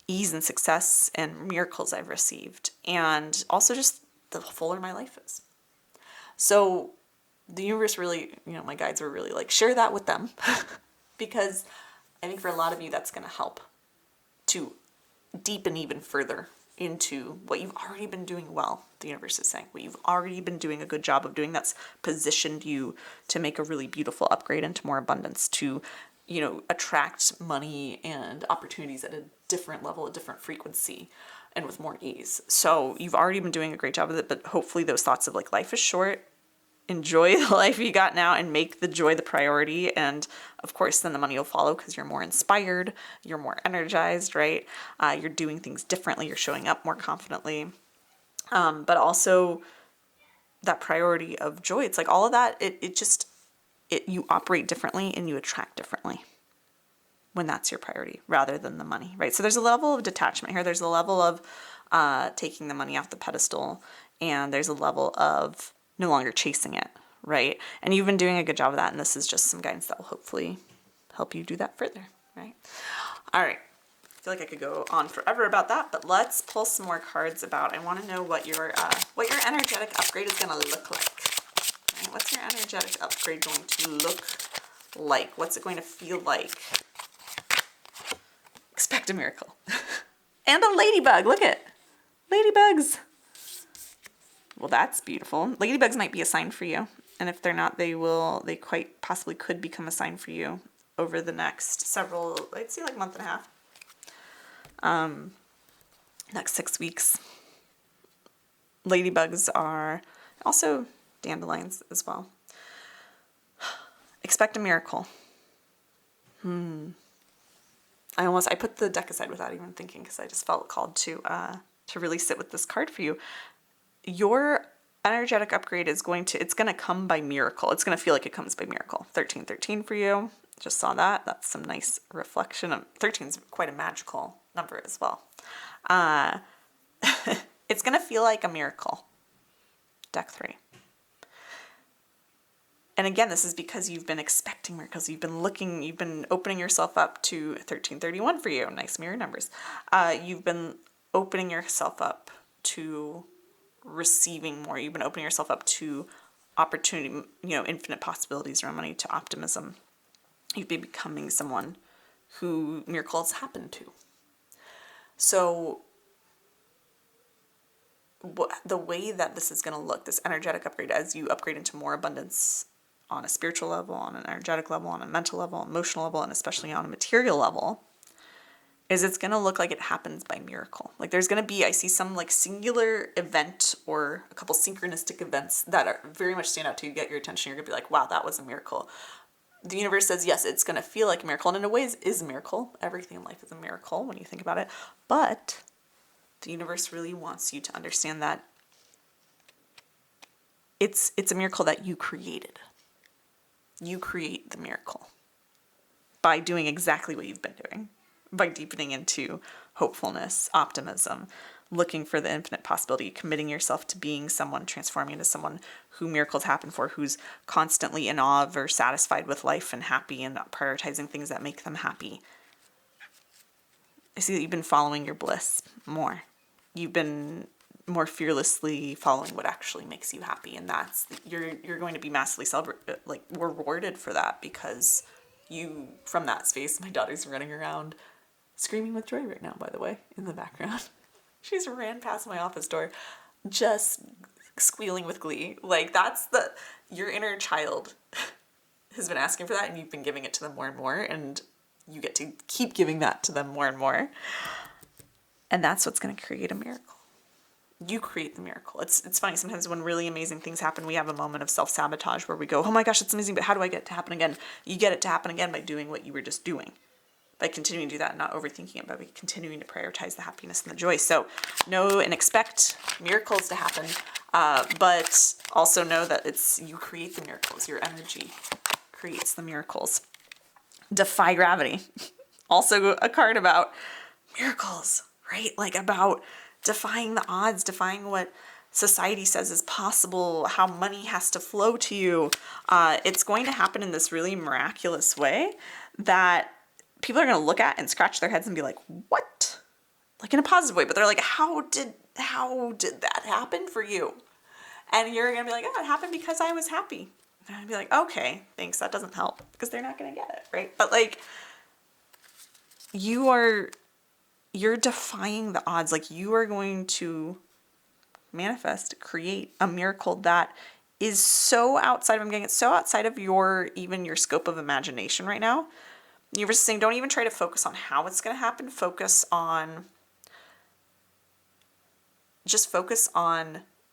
ease and success and miracles I've received. And also just the fuller my life is. So the universe really, my guides were really like, share that with them. Because I think for a lot of you, that's going to help to deepen even further into what you've already been doing well, the universe is saying. What you've already been doing a good job of doing that's positioned you to make a really beautiful upgrade into more abundance, to, attract money and opportunities at a different level, a different frequency, and with more ease. So you've already been doing a great job of it, but hopefully those thoughts of like, life is short, enjoy the life you got now and make the joy the priority. And of course, then the money will follow because you're more inspired, you're more energized, right? You're doing things differently, you're showing up more confidently. But also that priority of joy, it's like all of that, you operate differently and you attract differently when that's your priority rather than the money, right? So there's a level of detachment here. There's a level of taking the money off the pedestal, and there's a level of no longer chasing it, right? And you've been doing a good job of that, and this is just some guidance that will hopefully help you do that further, right? All right. I feel like I could go on forever about that, but let's pull some more cards about. I want to know what your energetic upgrade is going to look like. Right? What's your energetic upgrade going to look like? What's it going to feel like? Expect a miracle. And a ladybug. Look at ladybugs. Well, that's beautiful. Ladybugs might be a sign for you. And if they're not, they quite possibly could become a sign for you over the next several, I'd say like month and a half. Next 6 weeks. Ladybugs are also dandelions as well. Expect a miracle. I put the deck aside without even thinking because I just felt called to really sit with this card for you. Your energetic upgrade it's going to come by miracle. It's going to feel like it comes by miracle. 1313 for you. Just saw that. That's some nice reflection. 13 is quite a magical number as well. It's going to feel like a miracle. Deck 3. And again, this is because you've been expecting miracles. You've been opening yourself up to 1331 for you. Nice mirror numbers. You've been opening yourself up to receiving more. You've been opening yourself up to opportunity, infinite possibilities around money, to optimism. You've been becoming someone who miracles happen to. So the way that this is going to look, this energetic upgrade, as you upgrade into more abundance on a spiritual level, on an energetic level, on a mental level, emotional level, and especially on a material level, is it's going to look like it happens by miracle. Like there's going to be, I see some like singular event or a couple synchronistic events that are very much stand out to you, get your attention. You're going to be like, wow, that was a miracle. The universe says, yes, it's going to feel like a miracle. And in a way, it is a miracle. Everything in life is a miracle when you think about it. But the universe really wants you to understand that it's a miracle that you created. You create the miracle by doing exactly what you've been doing, by deepening into hopefulness, optimism, looking for the infinite possibility, committing yourself to being someone, transforming into someone who miracles happen for, who's constantly in awe of or satisfied with life and happy and prioritizing things that make them happy. I see that you've been following your bliss more. You've been more fearlessly following what actually makes you happy, and that's you're going to be massively rewarded for that, because you, from that space. My daughter's running around screaming with joy right now, by the way, in the background. She's ran past my office door just squealing with glee. Like that's your inner child has been asking for that, and you've been giving it to them more and more, and you get to keep giving that to them more and more. And that's what's going to create a miracle. You create the miracle. It's funny. Sometimes when really amazing things happen, we have a moment of self-sabotage where we go, oh my gosh, it's amazing, but how do I get it to happen again? You get it to happen again by doing what you were just doing. By continuing to do that and not overthinking it, by continuing to prioritize the happiness and the joy. So know and expect miracles to happen, but also know that you create the miracles. Your energy creates the miracles. Defy gravity. Also a card about miracles, right? Like about defying the odds, defying what society says is possible, how money has to flow to you. It's going to happen in this really miraculous way that people are going to look at and scratch their heads and be like, what? Like in a positive way, but they're like, how did that happen for you? And you're going to be like, oh, it happened because I was happy. And I'd be like, okay, thanks. That doesn't help because they're not going to get it, right? But like, you're defying the odds. Like, you are going to manifest, create a miracle that is so outside of, I'm getting it so outside of your scope of imagination right now. You were saying, don't even try to focus on how it's going to happen. Focus on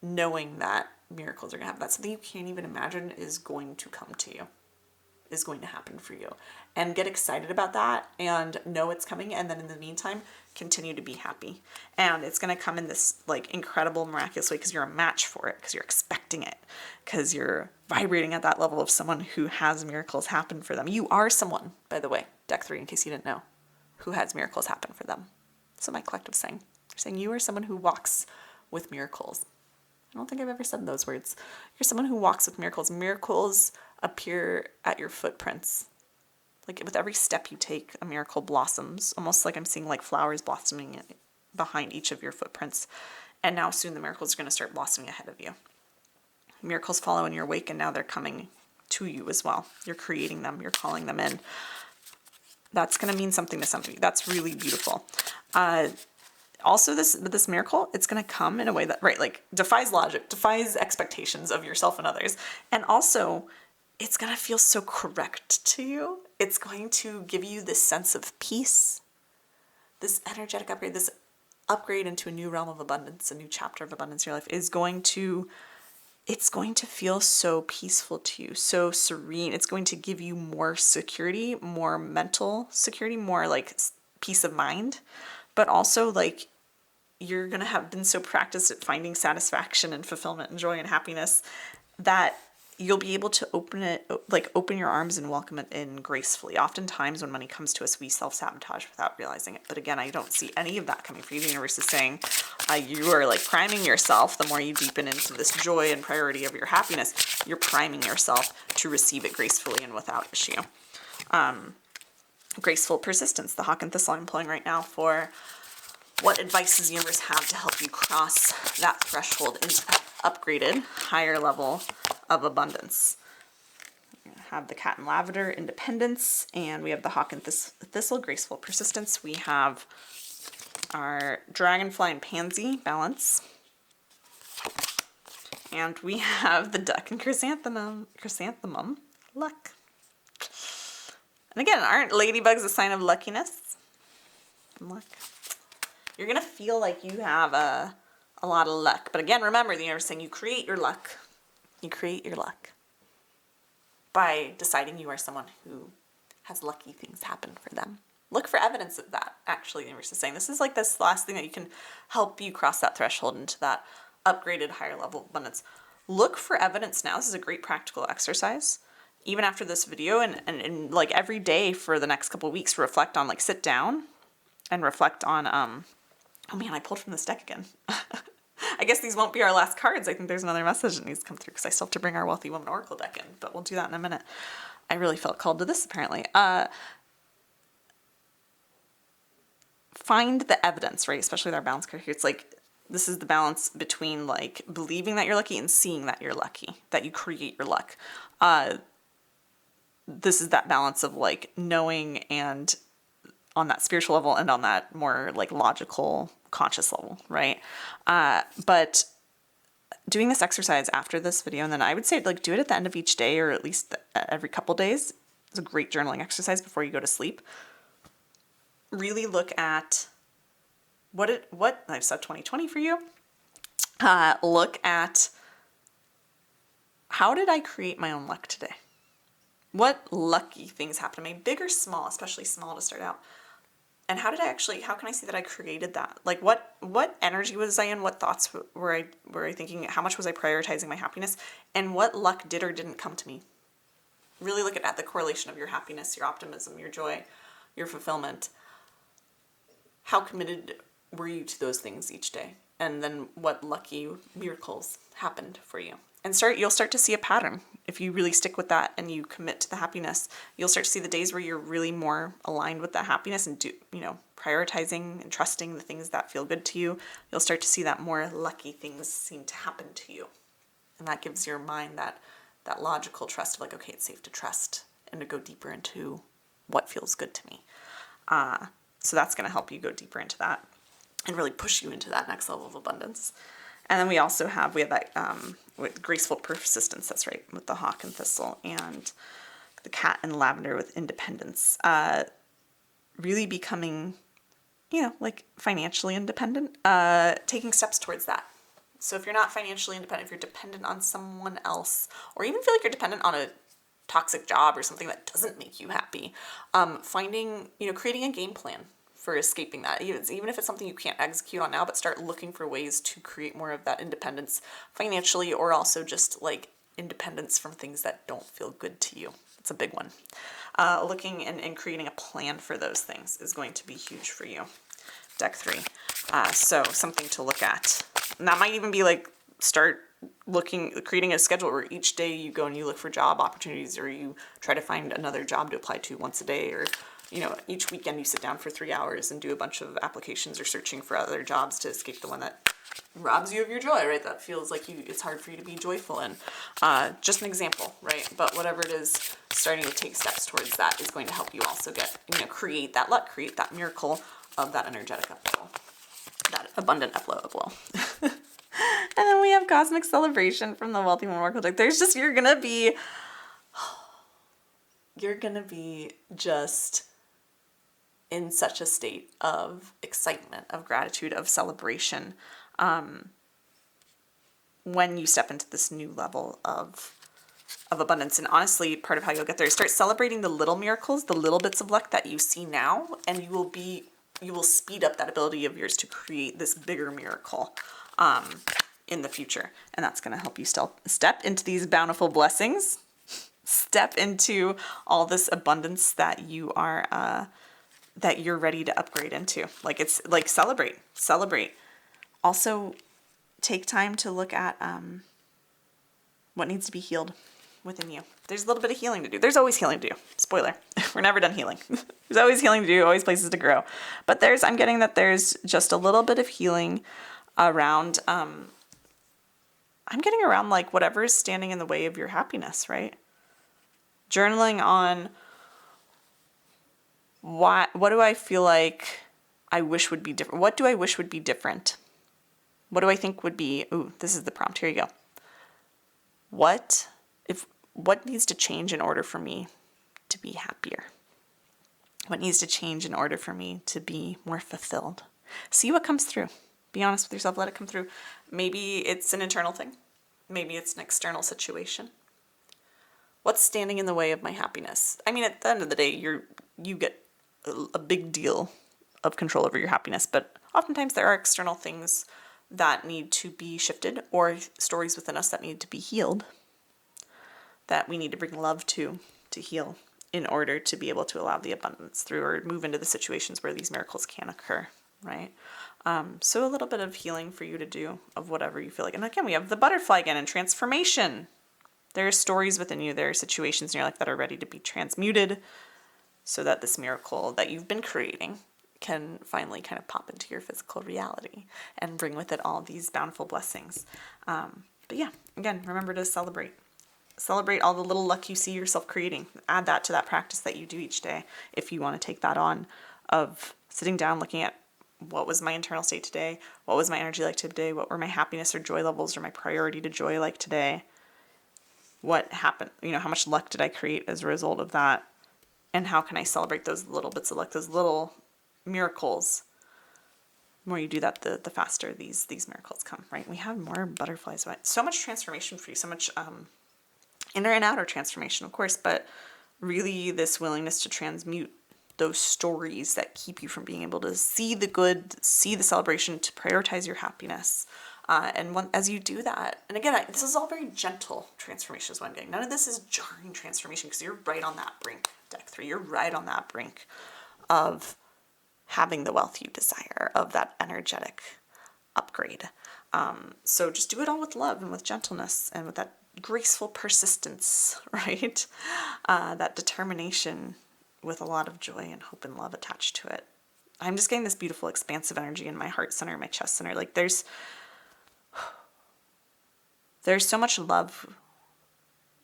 knowing that miracles are going to happen. That's something you can't even imagine is going to come to you, is going to happen for you. And get excited about that and know it's coming. And then in the meantime, continue to be happy. And it's going to come in this like incredible, miraculous way because you're a match for it, because you're expecting it, because you're vibrating at that level of someone who has miracles happen for them. You are someone, by the way, deck 3, in case you didn't know, who has miracles happen for them. So my collective saying, you are someone who walks with miracles. I don't think I've ever said those words. You're someone who walks with miracles. Miracles appear at your footprints. Like with every step you take, a miracle blossoms. Almost like I'm seeing like flowers blossoming behind each of your footprints. And now soon the miracles are going to start blossoming ahead of you. Miracles follow in your wake, and now they're coming to you as well. You're creating them. You're calling them in. That's going to mean something to some of you. That's really beautiful. Also, this miracle, it's going to come in a way that, right, like defies logic, defies expectations of yourself and others. And also, it's going to feel so correct to you. It's going to give you this sense of peace, this energetic upgrade, this upgrade into a new realm of abundance, a new chapter of abundance in your life it's going to feel so peaceful to you, so serene. It's going to give you more security, more mental security, more like peace of mind. But also, like, you're going to have been so practiced at finding satisfaction and fulfillment and joy and happiness that you'll be able to open your arms and welcome it in gracefully. Oftentimes when money comes to us, we self-sabotage without realizing it. But again, I don't see any of that coming for you. The universe is saying you are like priming yourself. The more you deepen into this joy and priority of your happiness, you're priming yourself to receive it gracefully and without issue. Graceful persistence, the hawk and thistle I'm pulling right now for what advice does the universe have to help you cross that threshold into that upgraded higher level of abundance. We have the cat and lavender, independence, and we have the hawk and thistle, graceful persistence. We have our dragonfly and pansy, balance. And we have the duck and chrysanthemum, luck. And again, aren't ladybugs a sign of luckiness? Luck. You're going to feel like you have a lot of luck. But again, remember, the universe is saying you create your luck. You create your luck by deciding you are someone who has lucky things happen for them. Look for evidence of that, actually, the universe is saying. This is like this last thing that you can help you cross that threshold into that upgraded higher level of abundance. Look for evidence now. This is a great practical exercise. Even after this video and like every day for the next couple of weeks, reflect on, like, sit down and reflect on, oh man, I pulled from this deck again. I guess these won't be our last cards. I think there's another message that needs to come through because I still have to bring our Wealthy Woman Oracle deck in, but we'll do that in a minute. I really felt called to this, apparently. Find the evidence, right? Especially with our balance card here. It's like, this is the balance between like believing that you're lucky and seeing that you're lucky, that you create your luck. This is that balance of like knowing and on that spiritual level and on that more like logical, conscious level, right? But doing this exercise after this video, and then I would say like do it at the end of each day or at least every couple days. It's a great journaling exercise before you go to sleep. Really look at what I've said 2020 for you. Look at how did I create my own luck today? What lucky things happened to me, big or small, especially small to start out. And how can I see that I created that? Like what energy was I in? What thoughts were I thinking? How much was I prioritizing my happiness? And what luck did or didn't come to me? Really look at the correlation of your happiness, your optimism, your joy, your fulfillment. How committed were you to those things each day? and then what lucky miracles happened for you. And you'll start to see a pattern. If you really stick with that and you commit to the happiness, you'll start to see the days where you're really more aligned with that happiness and prioritizing and trusting the things that feel good to you. You'll start to see that more lucky things seem to happen to you. And that gives your mind that logical trust of like, okay, it's safe to trust and to go deeper into what feels good to me. So that's going to help you go deeper into that and really push you into that next level of abundance. And then we have that with graceful persistence, that's right, with the hawk and thistle, and the cat and lavender with independence. Really becoming, like financially independent, taking steps towards that. So if you're not financially independent, if you're dependent on someone else, or even feel like you're dependent on a toxic job or something that doesn't make you happy, creating a game plan for escaping that, even if it's something you can't execute on now, but start looking for ways to create more of that independence financially, or also just like independence from things that don't feel good to you. It's a big one. Looking and creating a plan for those things is going to be huge for you. Deck 3. So something to look at. And that might even be like creating a schedule where each day you go and you look for job opportunities, or you try to find another job to apply to once a day, or each weekend you sit down for 3 hours and do a bunch of applications or searching for other jobs to escape the one that robs you of your joy, right? That feels like it's hard for you to be joyful in. Just an example, right? But whatever it is, starting to take steps towards that is going to help you also create that luck, create that miracle of that energetic upflow, that abundant upflow of will. And then we have Cosmic Celebration from the Wealthy One Oracle deck. You're gonna be just in such a state of excitement, of gratitude, of celebration, when you step into this new level of abundance. And honestly, part of how you'll get there is start celebrating the little miracles, the little bits of luck that you see now, and you will speed up that ability of yours to create this bigger miracle in the future. And that's going to help you step into these bountiful blessings, step into all this abundance that you are that you're ready to upgrade into. Like, it's like celebrate. Also take time to look at what needs to be healed within you. There's a little bit of healing to do. There's always healing to do. Spoiler. We're never done healing. There's always healing to do, always places to grow. But I'm getting that there's just a little bit of healing around, I'm getting around like whatever's standing in the way of your happiness, right? Journaling on what do I feel like I wish would be different? What do I wish would be different? What do I think would be, this is the prompt. Here you go. What needs to change in order for me to be happier? What needs to change in order for me to be more fulfilled? See what comes through. Be honest with yourself. Let it come through. Maybe it's an internal thing. Maybe it's an external situation. What's standing in the way of my happiness? I mean, at the end of the day, you get a big deal of control over your happiness, but oftentimes there are external things that need to be shifted, or stories within us that need to be healed, that we need to bring love to heal in order to be able to allow the abundance through, or move into the situations where these miracles can occur, right? So a little bit of healing for you to do of whatever you feel like. And again, we have the butterfly again and transformation. There are stories within you, there are situations in your life that are ready to be transmuted so that this miracle that you've been creating can finally kind of pop into your physical reality and bring with it all these bountiful blessings. But yeah, again, remember to celebrate. Celebrate all the little luck you see yourself creating. Add that to that practice that you do each day if you want to take that on, of sitting down, looking at what was my internal state today, what was my energy like today, what were my happiness or joy levels or my priority to joy like today, what happened, how much luck did I create as a result of that, and how can I celebrate those little bits of luck, those little miracles. The more you do that, the faster these miracles come, right? We have more butterflies. So much transformation for you, so much inner and outer transformation, of course, but really this willingness to transmute those stories that keep you from being able to see the good, see the celebration, to prioritize your happiness. As you do that, and again, this is all very gentle transformation is what I'm getting. None of this is jarring transformation, because you're right on that brink, deck 3. You're right on that brink of having the wealth you desire, of that energetic upgrade. So just do it all with love and with gentleness and with that graceful persistence, right? That determination with a lot of joy and hope and love attached to it. I'm just getting this beautiful expansive energy in my heart center, my chest center. Like there's so much love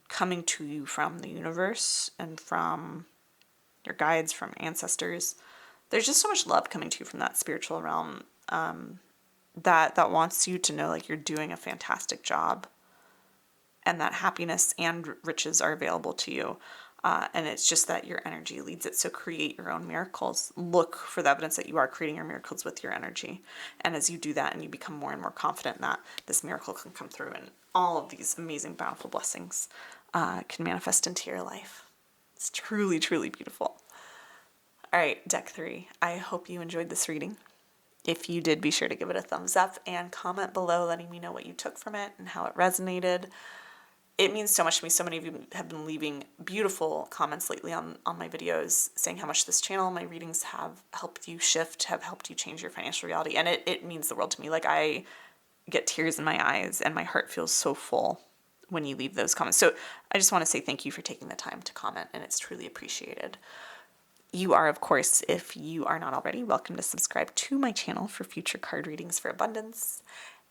coming to you from the universe and from your guides, from ancestors. There's just so much love coming to you from that spiritual realm that wants you to know like you're doing a fantastic job and that happiness and riches are available to you. And it's just that your energy leads it. So create your own miracles. Look for the evidence that you are creating your miracles with your energy. And as you do that and you become more and more confident that this miracle can come through and all of these amazing, bountiful blessings can manifest into your life. It's truly, truly beautiful. All right, deck 3. I hope you enjoyed this reading. If you did, be sure to give it a thumbs up and comment below letting me know what you took from it and how it resonated. It means so much to me. So many of you have been leaving beautiful comments lately on my videos saying how much this channel, my readings have helped you shift, have helped you change your financial reality. And it means the world to me. Like I get tears in my eyes and my heart feels so full when you leave those comments. So I just want to say thank you for taking the time to comment, and it's truly appreciated. You are, of course, if you are not already, welcome to subscribe to my channel for future card readings for abundance.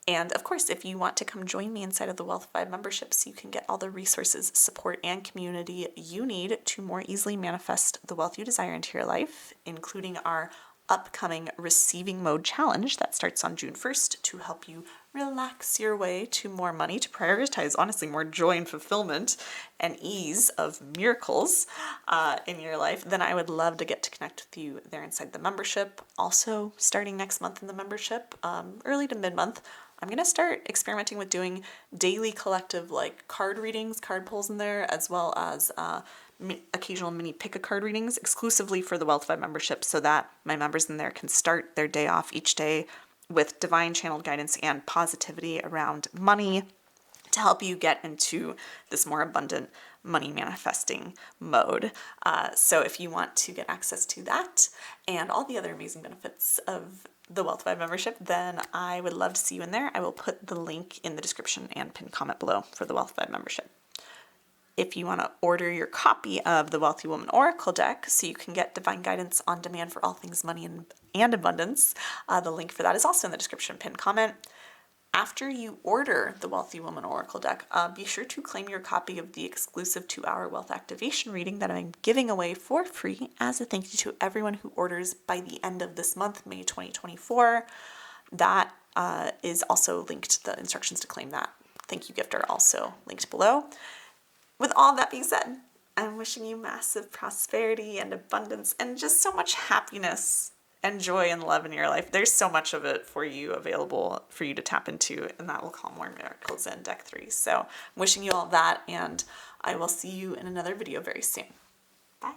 And of course, if you want to come join me inside of the Wealth Vibe membership so you can get all the resources, support, and community you need to more easily manifest the wealth you desire into your life, including our upcoming Receiving Mode Challenge that starts on June 1st to help you relax your way to more money, to prioritize, honestly, more joy and fulfillment and ease of miracles in your life, then I would love to get to connect with you there inside the membership. Also, starting next month in the membership, early to mid-month, I'm going to start experimenting with doing daily collective like card readings, card pulls in there, as well as occasional mini pick-a-card readings exclusively for the Wealth Vibe membership so that my members in there can start their day off each day with divine channeled guidance and positivity around money to help you get into this more abundant money manifesting mode. So if you want to get access to that and all the other amazing benefits of the Wealth Vibe membership, then I would love to see you in there. I will put the link in the description and pinned comment below for the Wealth Vibe membership. If you want to order your copy of the Wealthy Woman Oracle deck so you can get divine guidance on demand for all things money and abundance, the link for that is also in the description pinned comment. After you order the Wealthy Woman Oracle deck, be sure to claim your copy of the exclusive 2-hour wealth activation reading that I'm giving away for free as a thank you to everyone who orders by the end of this month, May 2024. That is also linked, the instructions to claim that thank you gift are also linked below. With all that being said, I'm wishing you massive prosperity and abundance and just so much happiness and joy and love in your life. There's so much of it for you available for you to tap into, and that will call more miracles in deck 3. So I'm wishing you all that, and I will see you in another video very soon. Bye.